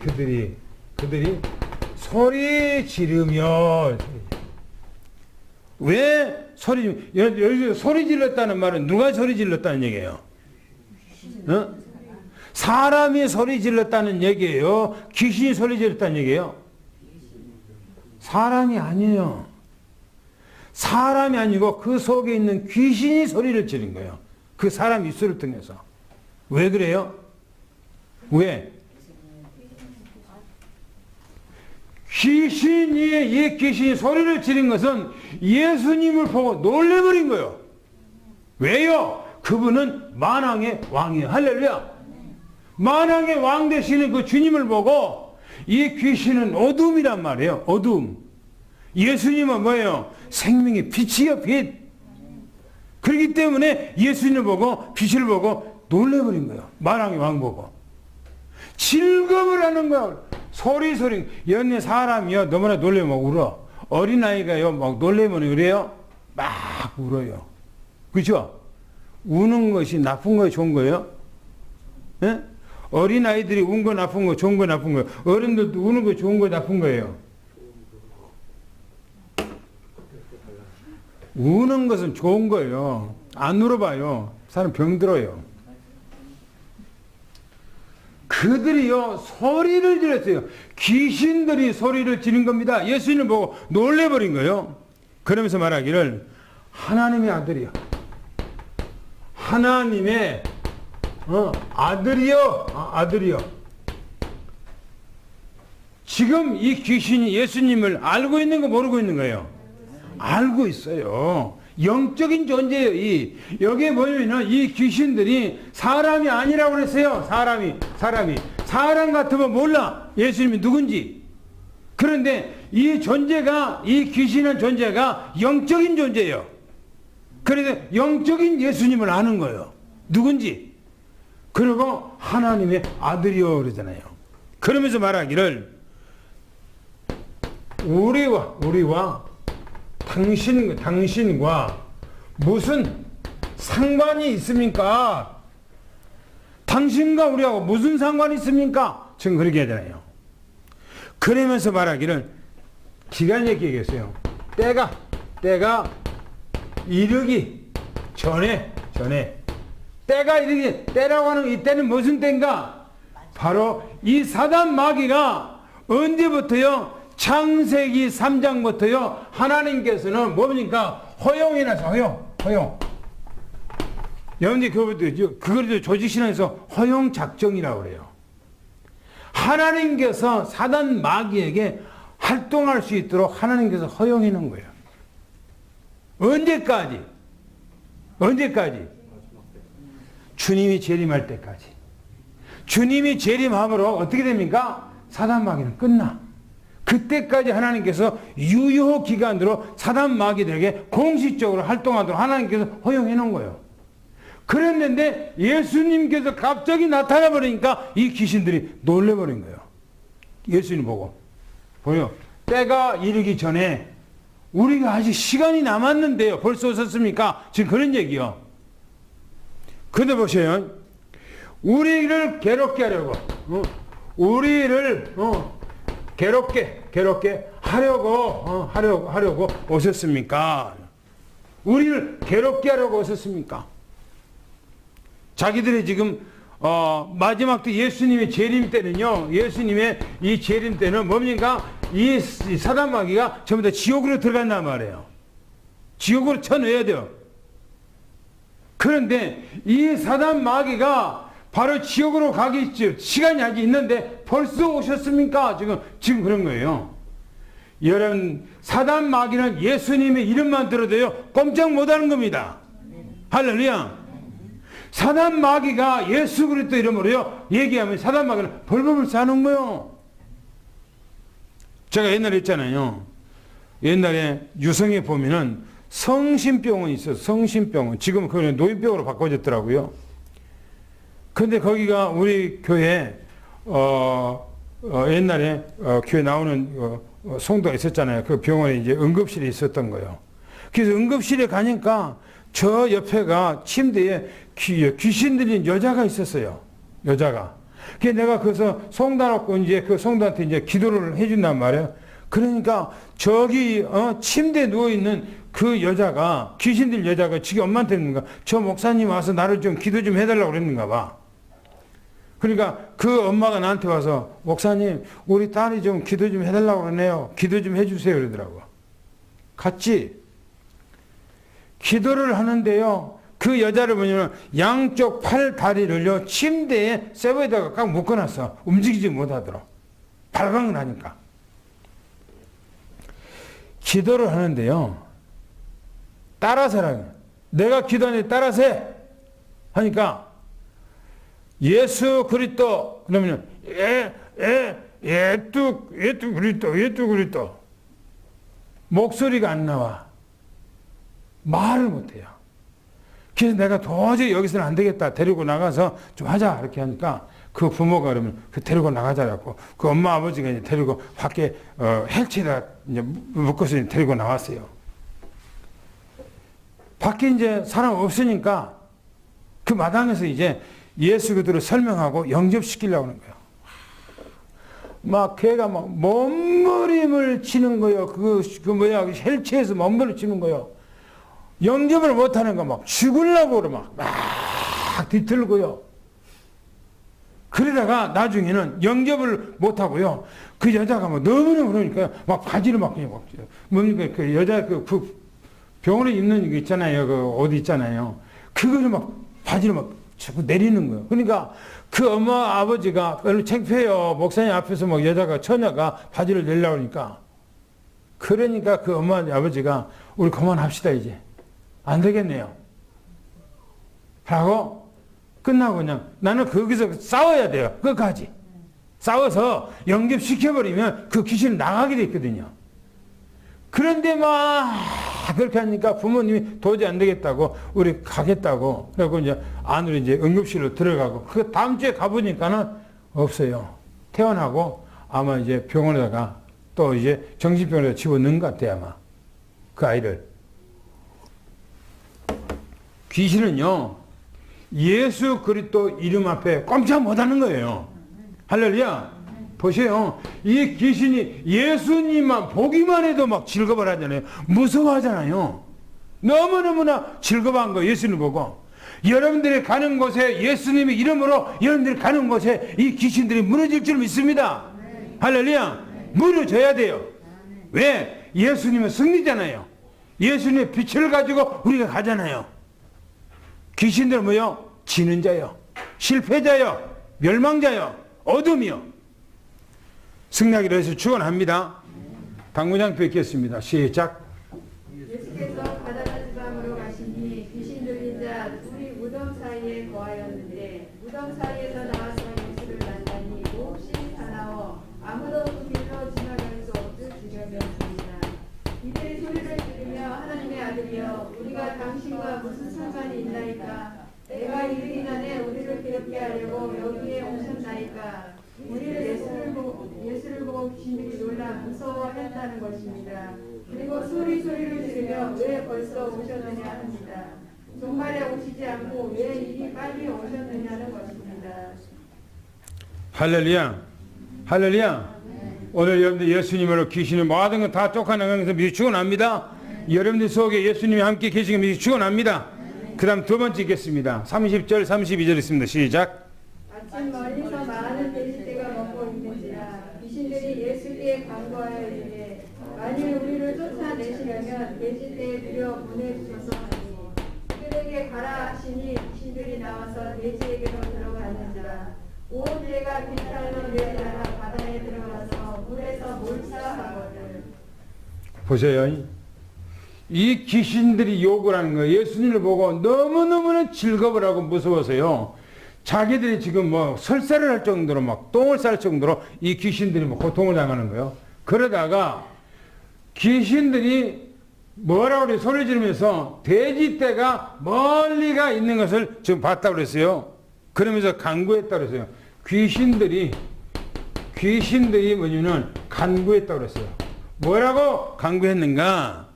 소리 지르며. 왜 여기 소리 질렀다는 말은 누가 소리 질렀다는 얘기예요? 어? 사람이 소리 질렀다는 얘기예요? 귀신이 소리 질렀다는 얘기예요? 사람이 아니에요. 사람이 아니고 그 속에 있는 귀신이 소리를 지른 거예요. 그 사람 입술을 통해서. 왜 그래요? 왜? 이 귀신이 소리를 지른 것은 예수님을 보고 놀래버린 거예요. 왜요? 그분은 만왕의 왕이에요. 할렐루야. 만왕의 왕 되시는 그 주님을 보고 이 귀신은 어둠이란 말이에요. 어둠. 예수님은 뭐예요? 생명의 빛이요, 빛. 그렇기 때문에 예수님을 보고 빛을 보고 놀래버린 거예요. 만왕의 왕 보고. 즐거움을 하는 거예요. 소리. 연애 사람이요. 너무나 놀래면 막 울어. 어린아이가요. 막 놀래면 그래요. 막 울어요. 그죠? 우는 것이 나쁜 거예요? 좋은 거예요? 예? 어린아이들이 운 거 나쁜 거, 좋은 거 나쁜 거예요. 어른들도 우는 거 좋은 거 나쁜 거예요. 우는 것은 좋은 거예요. 안 울어봐요. 사람 병들어요. 그들이요, 소리를 질렀어요. 귀신들이 소리를 지른 겁니다. 예수님을 보고 놀래버린 거예요. 그러면서 말하기를, 하나님의 아들이요. 하나님의 아들이요. 지금 이 귀신이 예수님을 알고 있는 거 모르고 있는 거예요? 알고 있어요. 영적인 존재예요. 여기에 보면은 이 귀신들이 사람이 아니라고 그랬어요. 사람이. 사람 같으면 몰라. 예수님이 누군지. 그런데 이 귀신한 존재가 영적인 존재예요. 그래서 영적인 예수님을 아는 거예요. 누군지. 그리고 하나님의 아들이요 그러잖아요. 그러면서 말하기를, 우리와 당신과 무슨 상관이 있습니까? 당신과 우리하고 무슨 상관이 있습니까? 지금 그렇게 하잖아요. 그러면서 말하기를, 기간 얘기했어요. 때가 이르기 전에 때라고 하는 이때는 무슨 때인가? 바로 이 사단 마귀가 언제부터요? 창세기 3장부터요, 하나님께서는 뭡니까? 허용이나서 허용. 여러분들 그걸 조직신앙에서 허용 작정이라고 그래요. 하나님께서 사단 마귀에게 활동할 수 있도록 하나님께서 허용해 놓은 거예요. 언제까지? 주님이 재림할 때까지. 주님이 재림함으로 어떻게 됩니까? 사단 마귀는 끝나. 그때까지 하나님께서 유효 기간으로 사단 마귀들에게 공식적으로 활동하도록 하나님께서 허용해 놓은 거예요. 그랬는데 예수님께서 갑자기 나타나 버리니까 이 귀신들이 놀래버린 거예요. 예수님 보고. 보여. 때가 이르기 전에 우리가 아직 시간이 남았는데요. 벌써 오셨습니까? 지금 그런 얘기요. 근데 보세요. 우리를 괴롭게 하려고. 우리를 괴롭게 하려고 오셨습니까? 우리를 괴롭게 하려고 오셨습니까? 자기들이 지금 마지막 때 예수님의 재림 때는요. 예수님의 이 재림 때는 뭡니까? 이 사단 마귀가 전부 다 지옥으로 들어간단 말이에요. 지옥으로 쳐넣어야 돼요. 그런데 이 사단 마귀가 바로 지옥으로 가기 시간이 아직 있는데 벌써 오셨습니까? 지금 그런 거예요. 여러분, 사단 마귀는 예수님의 이름만 들어도요, 꼼짝 못하는 겁니다. 할렐루야. 사단 마귀가 예수 그리스도 이름으로요, 얘기하면 사단 마귀는 벌벌 싸는 거예요. 제가 옛날에 했잖아요. 옛날에 유성에 보면은 성심병원이 있어요. 성심병원. 지금 그건 노인병으로 바꿔졌더라고요. 근데 거기가 우리 교회, 옛날에, 교회 나오는, 성도가 있었잖아요. 그 병원에 이제 응급실에 있었던 거예요. 그래서 응급실에 가니까 저 옆에가 침대에 귀신 들린 여자가 있었어요. 여자가. 그래서 내가 거기서 송달하고 이제 그 성도한테 이제 기도를 해준단 말이에요. 그러니까 저기, 침대에 누워있는 그 여자가, 귀신 들린 여자가 지기 엄마한테 했는가, 저 목사님 와서 나를 좀 기도 좀 해달라고 그랬는가 봐. 그러니까 그 엄마가 나한테 와서 목사님 우리 딸이 좀 기도 좀 해달라고 그러네요. 기도 좀 해주세요 그러더라고. 갔지. 기도를 하는데요. 그 여자를 보면 양쪽 팔 다리를요 침대에 세버에다가 꽉 묶어놨어. 움직이지 못하도록. 발광을 하니까. 기도를 하는데요. 따라서라고. 내가 기도하는데 따라서 해. 하니까 예수 그리스도 그러면 예수 그리스도 목소리가 안 나와. 말을 못 해요. 그래서 내가 도저히 여기서는 안 되겠다. 데리고 나가서 좀 하자. 이렇게 하니까 그 부모가 그러면 데리고 나가자라고 그 엄마 아버지가 이제 데리고 밖에 헬치에다 이제 묶어서 이제 데리고 나왔어요. 밖에 이제 사람 없으니까 그 마당에서 이제 예수 그들을 설명하고 영접시키려고 하는 거예요. 막 걔가 막 몸부림을 치는 거예요. 헬치에서 몸부림을 치는 거예요. 영접을 못하는 거 막 죽으려고 막 뒤틀고요. 그러다가 나중에는 영접을 못하고요. 그 여자가 막 너무너무 그러니까 막 바지를 막 그냥 뭡니까 그 여자 그 병원에 입는 거 있잖아요. 그 옷 있잖아요. 그거를 막 바지를 막 자꾸 내리는 거예요. 그러니까 그 엄마 아버지가 별로 창피해요. 목사님 앞에서 막 처녀가 바지를 내려고 하니까. 그러니까 그 엄마 아버지가 우리 그만합시다 이제. 안 되겠네요. 하고 끝나고 그냥 나는 거기서 싸워야 돼요. 끝까지. 싸워서 영접시켜버리면 그 귀신이 나가게 돼 있거든요. 그런데 막 그렇게 하니까 부모님이 도저히 안 되겠다고 우리 가겠다고 그래고 이제 안으로 이제 응급실로 들어가고 그 다음 주에 가보니까는 없어요. 퇴원하고 아마 이제 병원에다가 또 이제 정신병원에 집어넣은 것 같아요 아마 그 아이를. 귀신은요 예수 그리스도 이름 앞에 꼼짝 못하는 거예요. 할렐루야. 보세요. 이 귀신이 예수님만 보기만 해도 막 즐거워 하잖아요. 무서워하잖아요. 너무너무나 즐거워한 거예요. 예수님 보고. 여러분들이 가는 곳에 예수님의 이름으로 여러분들이 가는 곳에 이 귀신들이 무너질 줄 믿습니다. 할렐루야. 무너져야 돼요. 왜? 예수님은 승리잖아요. 예수님의 빛을 가지고 우리가 가잖아요. 귀신들은 뭐요? 지는 자요. 실패자요. 멸망자요. 어둠이요. 승리하기로 해서 축원합니다. 당구장 뵙겠습니다. 시작. 예수께서 가다나 지방으로 가시니 귀신 들린 자 둘이 무덤 사이에 거하였는데 무덤 사이에서 나와서 예수를 만나니 몹시 사나워 아무도 그 길로 지나갈 수 없을 지경이었습니다. 이들이 소리를 지르며 하나님의 아들이여 우리가 당신과 무슨 상관이 있나이까 내가 이르기 전에 우리를 괴롭게 하려고 여기에 오셨나이까. 우리를 예수를 보고 귀신들이 놀라 무서워했다는 것입니다. 그리고 소리를 지르며 왜 벌써 오셨느냐 합니다. 종말에 오시지 않고 왜 이리 빨리 오셨느냐는 것입니다. 할렐루야. 할렐루야. 오늘 여러분들 예수님으로 귀신을 모든 건 다 쫓아나가는 것을 믿어 축원합니다. 여러분들 속에 예수님이 함께 계시는 것을 믿어 축원합니다. 그 다음 두 번째 읽겠습니다. 30절 32절 있습니다. 시작. 아침 멀리서 많은 돼지떼가 먹고 있는지라 귀신들이 예수께 간구하여 돼지에게 가라 하시니 귀신들이 나와서 돼지에게로 들어갔는지라 온 돼가 비탈로 내려라 바다에 들어가서 물에서 몰사하거든. 보세요. 이 귀신들이 욕을 하는 거예요. 예수님을 보고 너무너무나 즐거워 하고 무서워서요. 자기들이 지금 뭐 설사를 할 정도로 막 똥을 쌀 정도로 이 귀신들이 뭐 고통을 당하는 거예요. 그러다가 귀신들이 뭐라고 그래 소리 지르면서 돼지떼가 멀리가 있는 것을 지금 봤다고 그랬어요. 그러면서 간구했다고 그랬어요. 귀신들이 뭐냐면 간구했다고 그랬어요. 뭐라고 간구했는가?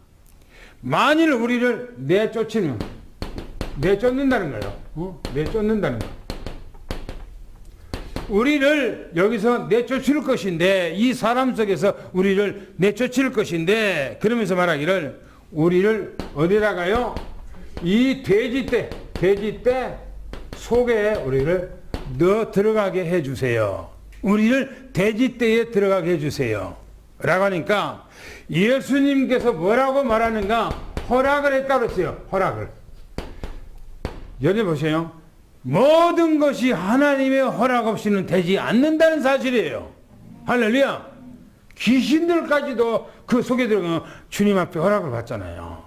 만일 우리를 내쫓는다는 거예요. 내쫓는다는 거. 우리를 여기서 내쫓을 것인데, 이 사람 속에서 우리를 내쫓을 것인데, 그러면서 말하기를 우리를 어디다가요? 이 돼지떼 속에 우리를 넣어 들어가게 해주세요. 우리를 돼지떼에 들어가게 해주세요. 라고 하니까 예수님께서 뭐라고 말하는가? 허락을 했다고 했어요. 허락을. 여기 보세요. 모든 것이 하나님의 허락 없이는 되지 않는다는 사실이에요. 할렐루야. 귀신들까지도 그 속에 들어가면 주님 앞에 허락을 받잖아요.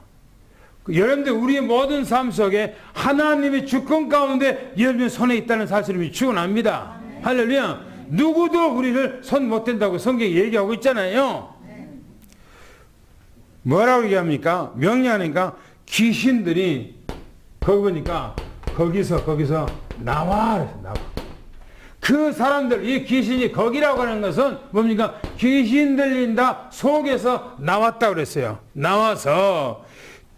여러분들 우리의 모든 삶 속에 하나님의 주권 가운데 여러분의 손에 있다는 사실을 축원합니다. 할렐루야. 누구도 우리를 손 못 댄다고 성경이 얘기하고 있잖아요. 뭐라고 얘기합니까? 명령하니까 귀신들이 거기 보니까 거기서 나와. 그 사람들, 이 귀신이 거기라고 하는 것은 뭡니까? 귀신 들린다 속에서 나왔다고 그랬어요. 나와서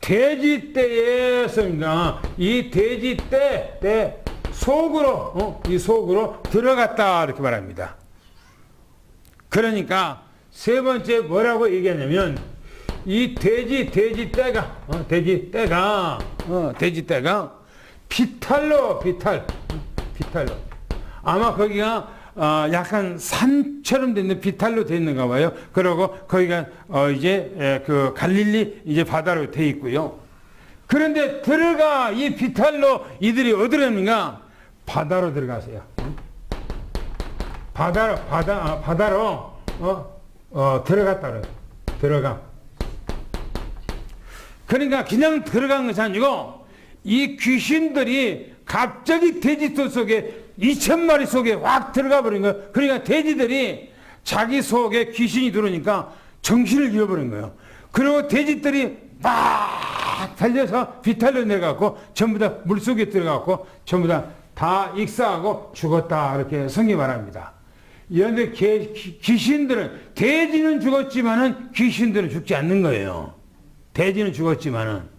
돼지떼에서입니다. 이 돼지떼 속으로, 이 속으로 들어갔다. 이렇게 말합니다. 그러니까 세 번째 뭐라고 얘기하냐면 이 돼지떼가 비탈로 아마 거기가 약간 산처럼 된 비탈로 돼 있는가 봐요. 그리고 거기가 이제 그 갈릴리 이제 바다로 돼 있고요. 그런데 이 비탈로 이들이 어디로 갔는가? 바다로 들어가세요. 바다로 들어갔다 그래요. 들어가. 그러니까 그냥 들어간 것이 아니고 이 귀신들이 갑자기 돼지털 속에 2,000마리 속에 확 들어가 버린 거예요. 그러니까 돼지들이 자기 속에 귀신이 들어오니까 정신을 잃어버린 거예요. 그리고 돼지들이 막 달려서 비탈로 내려가고 전부 다 물속에 들어가고 전부 다 익사하고 죽었다. 이렇게 성경이 말합니다. 그런데 귀신들은, 돼지는 죽었지만은 귀신들은 죽지 않는 거예요. 돼지는 죽었지만은.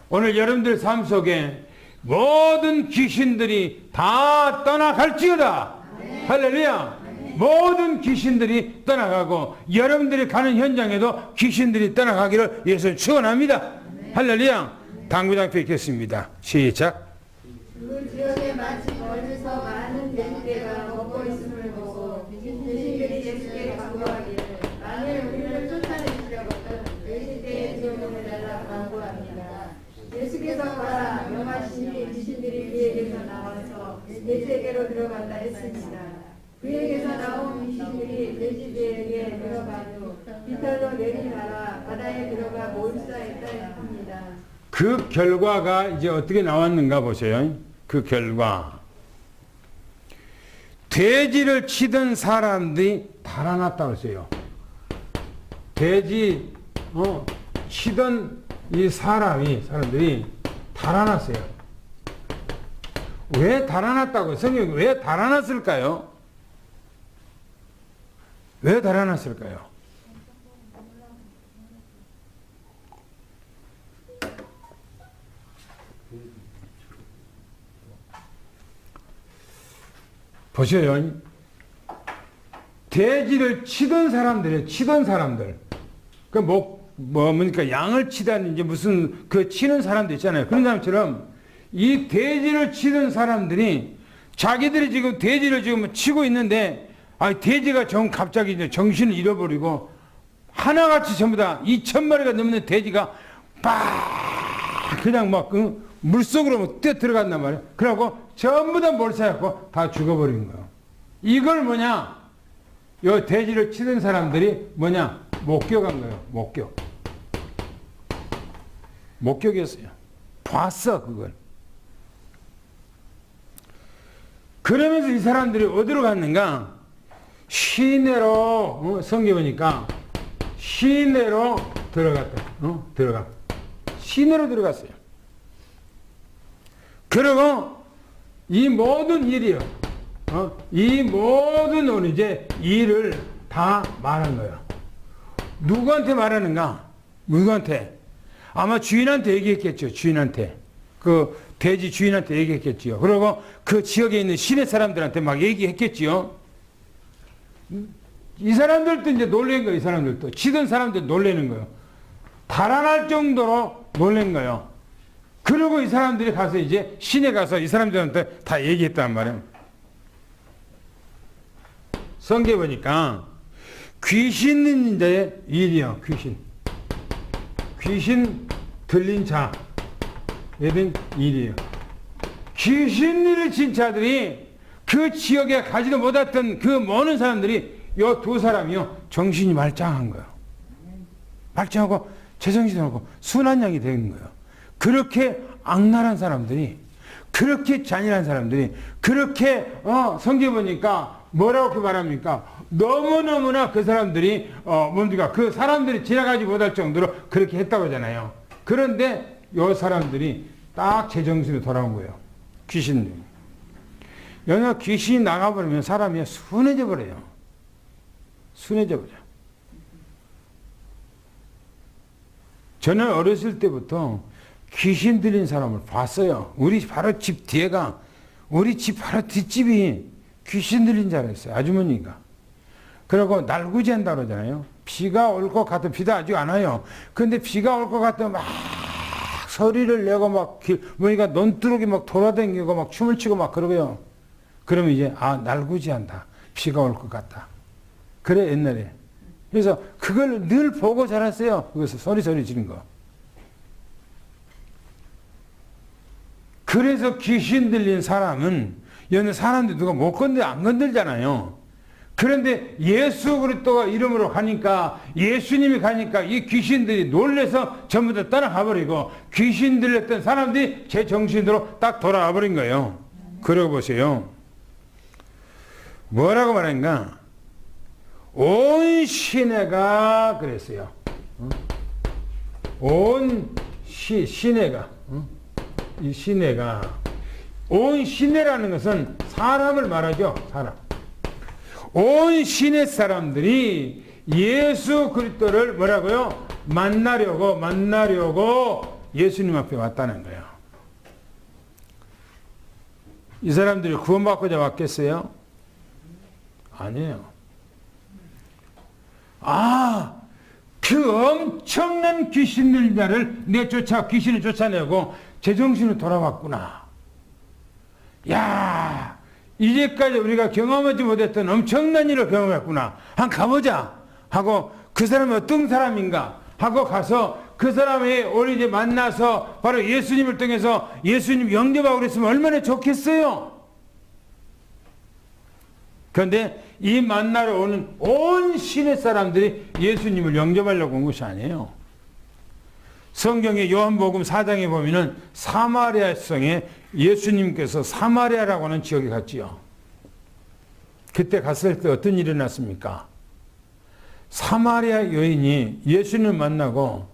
오늘 여러분들 삶 속에 모든 귀신들이 다 떠나갈지어다. 할렐루야. 모든 귀신들이 떠나가고 여러분들이 가는 현장에도 귀신들이 떠나가기를 예수는 축원합니다. 할렐루야. 당구장표 읽겠습니다. 시작. 그 지역에 마치 멀리서 많은 돼지떼가 먹고 있음을 보고 귀신들이 예수께 간구하기를 만일 우리를 쫓아내시려거든 돼지떼의 지옥을 내라 간구합니다. 예수께서 가라 명하시니 귀신들이 그에게서 나와서 돼지에게로 들어간다 했습니다. 그에게서 나온 귀신들이 돼지떼에게 들어가도 비탈로 내리나라 바다에 들어가 몰사했다 합니다. 그 결과가 이제 어떻게 나왔는가 보세요. 그 결과. 돼지를 치던 사람들이 달아났다고 했어요. 돼지, 치던 이 사람들이 달아났어요. 왜 달아났다고? 성경이 왜 달아났을까요? 왜 달아났을까요? 보세요. 돼지를 치던 사람들. 뭡니까? 양을 치다는 이제 무슨 그 치는 사람도 있잖아요. 그런 사람처럼 이 돼지를 치는 사람들이 자기들이 지금 돼지를 지금 치고 있는데, 돼지가 갑자기 이제 정신을 잃어버리고 하나같이 전부 다 2,000마리가 넘는 돼지가 그냥 막 물속으로 뭐 뛰어 들어간단 말이에요. 그러고 전부 다 몰살하고 다 죽어버린 거예요. 이걸 뭐냐? 요 돼지를 치던 사람들이 뭐냐? 목격한 거예요. 목격이었어요. 봤어, 그걸. 그러면서 이 사람들이 어디로 갔는가? 시내로, 성경 보니까 시내로 들어갔다. 시내로 들어갔어요. 그리고 이 모든 일이요. 이 모든 이제 일을 다 말한 거예요. 누구한테 말하는가? 누구한테? 아마 주인한테 얘기했겠죠. 주인한테. 그 돼지 주인한테 얘기했겠지요. 그리고 그 지역에 있는 시내 사람들한테 막 얘기했겠지요. 이 사람들도 이제 놀란 거예요. 이 사람들도. 치던 사람들 놀라는 거예요. 달아날 정도로 놀란 거예요. 그리고 이 사람들이 가서 이제 시내 가서 이 사람들한테 다 얘기했단 말이에요. 성경에 보니까 귀신 있는 자의 일이요. 귀신 들린 자에 대한 일이에요. 귀신을 진 자들이 그 지역에 가지도 못했던 그 많은 사람들이 요 두 사람이요. 정신이 말짱한 거예요. 말짱하고 제정신이 없고 순한 양이 되는 거예요. 그렇게 악랄한 사람들이, 그렇게 잔인한 사람들이, 그렇게 성경 보니까 뭐라고 그 말합니까? 너무너무나 그 사람들이 뭡니까? 그 사람들이 지나가지 못할 정도로 그렇게 했다고 하잖아요. 그런데 요 사람들이 딱 제정신으로 돌아온 거예요. 귀신들이. 여기가 귀신이 나가버리면 사람이 순해져 버려요. 순해져 버려. 저는 어렸을 때부터 귀신 들린 사람을 봤어요. 우리 바로 집 뒤에가, 우리 집 바로 뒷집이 귀신 들린 자였어요. 아주머니가. 그리고 날구지 한다고 그러잖아요. 비가 올 것 같은, 비도 아직 안 와요. 근데 비가 올 것 같으면 막 소리를 내고 막 뭐니까 논두룩이 막 돌아다니고 막 춤을 추고 막 그러고요. 그러면 이제 날구지 한다. 비가 올 것 같다. 그래 옛날에. 그래서 그걸 늘 보고 자랐어요. 그래서 소리 지른 거. 그래서 귀신 들린 사람은 여느 사람들 누가 못 안 건들잖아요. 그런데 예수 그리스도가 이름으로 가니까, 예수님이 가니까 이 귀신들이 놀래서 전부 다 따라가 버리고 귀신 들렸던 사람들이 제 정신으로 딱 돌아와 버린 거예요. 그러고 보세요. 뭐라고 말하는가? 온 시내가 그랬어요. 온 시내가. 이 시내가. 온 시내라는 것은 사람을 말하죠. 사람. 온 시내 사람들이 예수 그리스도를 뭐라고요? 만나려고 예수님 앞에 왔다는 거예요. 이 사람들이 구원받고자 왔겠어요? 아니에요. 그 엄청난 귀신 들린 자를 귀신을 쫓아내고 제정신으로 돌아왔구나. 야, 이제까지 우리가 경험하지 못했던 엄청난 일을 경험했구나. 한번 가보자 하고, 그 사람이 어떤 사람인가 하고 가서 그 사람이 오늘 이제 만나서 바로 예수님을 통해서 예수님 영접하고 그랬으면 얼마나 좋겠어요. 그런데 이 만나러 오는 온 시내 사람들이 예수님을 영접하려고 온 것이 아니에요. 성경의 요한복음 4장에 보면은 사마리아 성에 예수님께서 사마리아라고 하는 지역에 갔지요. 그때 갔을 때 어떤 일이 일어났습니까? 사마리아 여인이 예수님을 만나고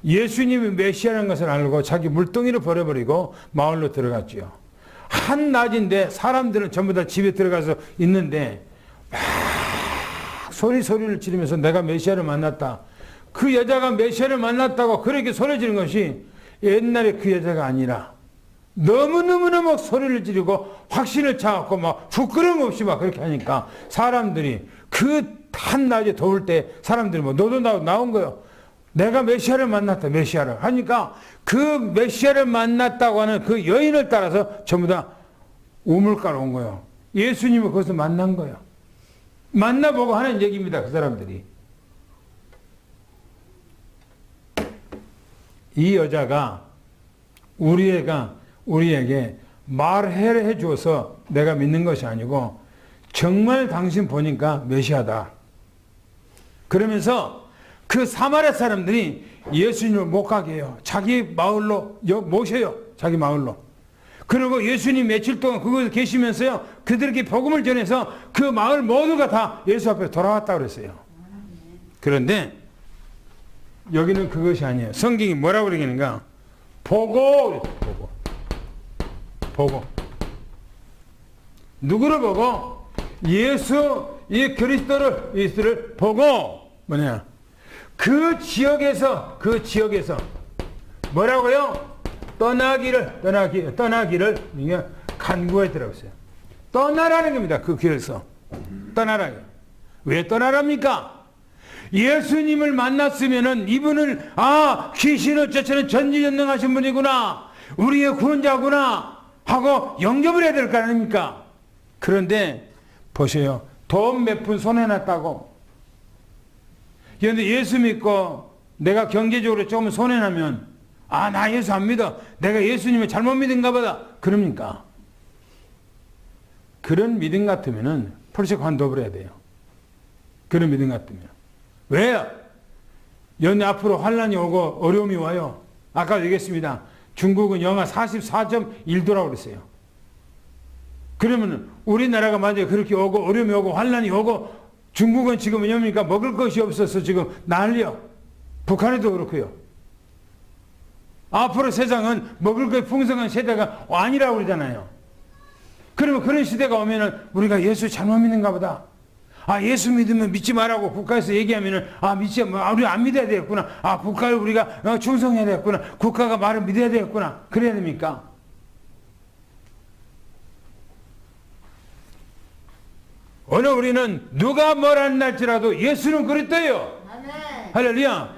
예수님이 메시아라는 것을 알고 자기 물동이를 버려버리고 마을로 들어갔지요. 한낮인데 사람들은 전부 다 집에 들어가서 있는데 막 소리를 지르면서 내가 메시아를 만났다. 그 여자가 메시아를 만났다고 그렇게 소리 지르는 것이 옛날에 그 여자가 아니라 너무너무나 막 소리를 지르고 확신을 차갖고 막 부끄러움 없이 막 그렇게 하니까 사람들이 그 한낮에 더울 때 사람들이 뭐 너도 나온 거예요. 내가 메시아를 만났다. 메시아를 하니까 그 메시아를 만났다고 하는 그 여인을 따라서 전부 다 우물가로 온 거예요. 예수님을 거기서 만난 거예요. 만나보고 하는 얘기입니다. 그 사람들이. 이 여자가 우리에게 말해 줘서 내가 믿는 것이 아니고 정말 당신 보니까 메시아다. 그러면서 그 사마리아 사람들이 예수님을 못 가게 해요. 자기 마을로 모셔요. 자기 마을로. 그리고 예수님 며칠 동안 그곳에 계시면서요, 그들에게 복음을 전해서 그 마을 모두가 다 예수 앞에 돌아왔다고 그랬어요. 그런데 여기는 그것이 아니에요. 성경이 뭐라고 그러겠는가? 보고. 누구를 보고? 이 그리스도를 보고, 뭐냐? 그 지역에서 뭐라고요? 떠나기를 간구했더라고요. 떠나라는 겁니다. 그 길에서. 떠나라. 왜 떠나랍니까? 예수님을 만났으면은 이분을, 귀신을 쫓아내는 전지전능하신 분이구나, 우리의 구원자구나 하고 영접을 해야 될 거 아닙니까? 그런데 보세요. 돈 몇 푼 손해났다고. 그런데 예수 믿고 내가 경제적으로 조금 손해나면, 나 예수 안 믿어, 내가 예수님을 잘못 믿은가 보다, 그럽니까? 그런 믿음 같으면은 벌써 환도를 해야 돼요. 그런 믿음 같으면. 왜요? 연내 앞으로 환란이 오고 어려움이 와요. 아까 얘기했습니다. 중국은 영하 44.1도라고 그랬어요. 그러면 우리나라가 만약에 그렇게 오고 어려움이 오고 환란이 오고, 중국은 지금 왜냐입니까? 먹을 것이 없어서 지금 난리요. 북한에도 그렇고요. 앞으로 세상은 먹을 것 풍성한 시대가 아니라고 그러잖아요. 그러면 그런 시대가 오면은 우리가 예수 잘못 믿는가 보다. 예수 믿으면 믿지 말라고 국가에서 얘기하면은, 우리 안 믿어야 되겠구나. 국가를 우리가 충성해야 되겠구나. 국가가 말을 믿어야 되겠구나. 그래야 됩니까? 오늘 우리는 누가 뭐라 할지라도 예수는 그랬대요. 할렐루야.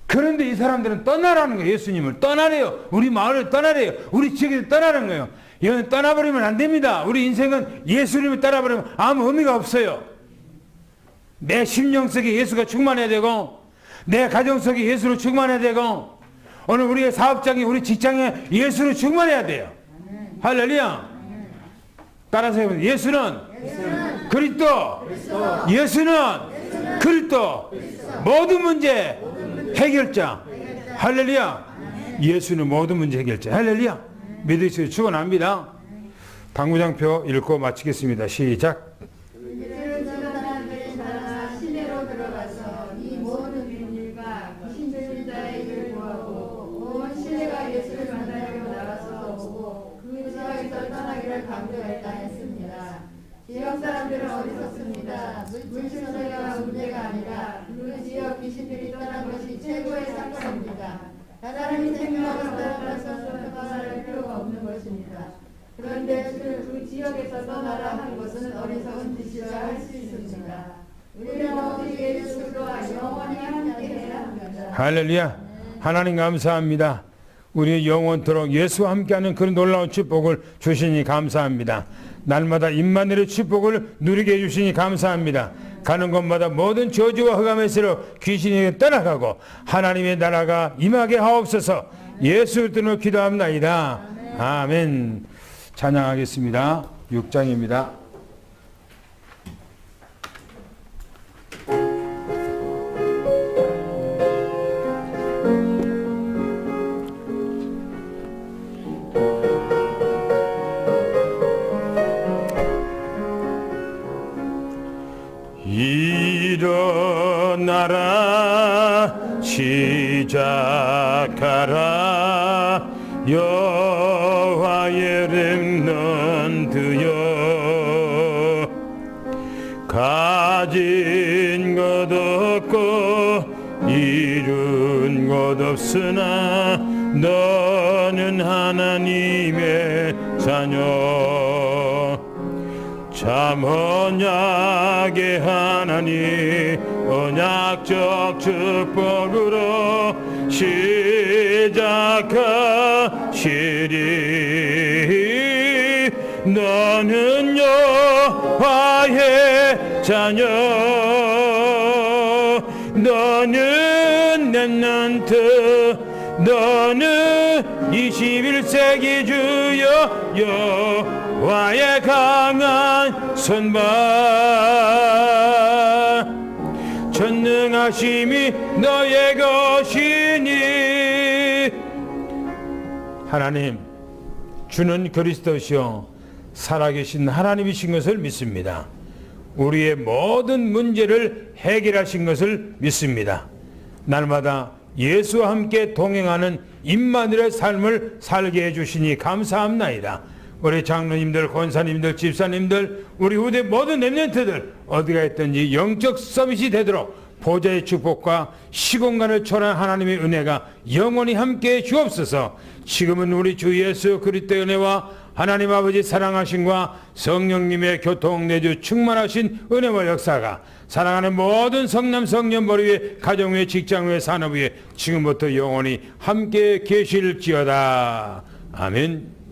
그런데 이 사람들은 떠나라는 거예요. 예수님을 떠나래요. 우리 마을을 떠나래요. 우리 지역에서 떠나는 거예요. 이건 떠나버리면 안 됩니다. 우리 인생은 예수님을 따라버리면 아무 의미가 없어요. 내 심령 속에 예수가 충만해야 되고, 내 가정 속에 예수로 충만해야 되고, 오늘 우리의 사업장에, 우리 직장에 예수로 충만해야 돼요. 할렐루야. 따라서 해보세요. 예수는 그리스도. 예수는 그리스도. 모든 문제 해결자. 할렐루야. 예수는 모든 문제 해결자. 할렐루야. 믿으시고 축원합니다. 당구장표 읽고 마치겠습니다. 시작. 시내로 들어가서 이 모든 민들과 귀신 들린 자에게 구하고, 온 시내가 예수를 만나려고 나가서 보고 그 지역에서 떠나기를 강조했다 했습니다. 지역 사람들은 어리석습니다. 물질서가 문제가 아니라 그 지역 귀신들이 떠난 것이 최고의 사건입니다. 사람이 생명을 떠나서 떠날 필요가 없는 것입니다. 그런데 그 지역에서 떠나라 하는 것은 어리석은 짓이라 할 수 있습니다. 우리는 오직 예수 그리스도와 영원히 함께 해야 합니다. 할렐루야. 하나님 감사합니다. 우리 영원토록 예수와 함께하는 그런 놀라운 축복을 주시니 감사합니다. 날마다 임마누엘의 축복을 누리게 해주시니 감사합니다. 가는 곳마다 모든 저주와 흑암에서 귀신에게 떠나가고 하나님의 나라가 임하게 하옵소서. 예수 이름으로 기도합나이다. 아멘. 찬양하겠습니다. 6장입니다. 일어나라 시작하라 여호와의 렘넌트여 가진 것 없고 이룬 것 없으나 너는 하나님의 자녀 참 언약의 하나님 언약적 축복으로 시작하시리 너는 여호와의 자녀 너는 렘넌트 너는 21세기 주여 여호와의 강한 손봐 전능하심이 너의 것이니. 하나님, 주는 그리스도시요 살아계신 하나님이신 것을 믿습니다. 우리의 모든 문제를 해결하신 것을 믿습니다. 날마다 예수와 함께 동행하는 임마누엘의 삶을 살게 해주시니 감사합나이다. 우리 장로님들, 권사님들, 집사님들, 우리 후대 모든 렘넌트들 어디가 있든지 영적 서밋이 되도록 보좌의 축복과 시공간을 초월한 하나님의 은혜가 영원히 함께해 주옵소서. 지금은 우리 주 예수 그리스도의 은혜와 하나님 아버지 사랑하심과 성령님의 교통 내주 충만하신 은혜와 역사가 사랑하는 모든 성남 성년 머리 위에 가정 위에 직장 위에 산업 위에 지금부터 영원히 함께 계실지어다. 아멘.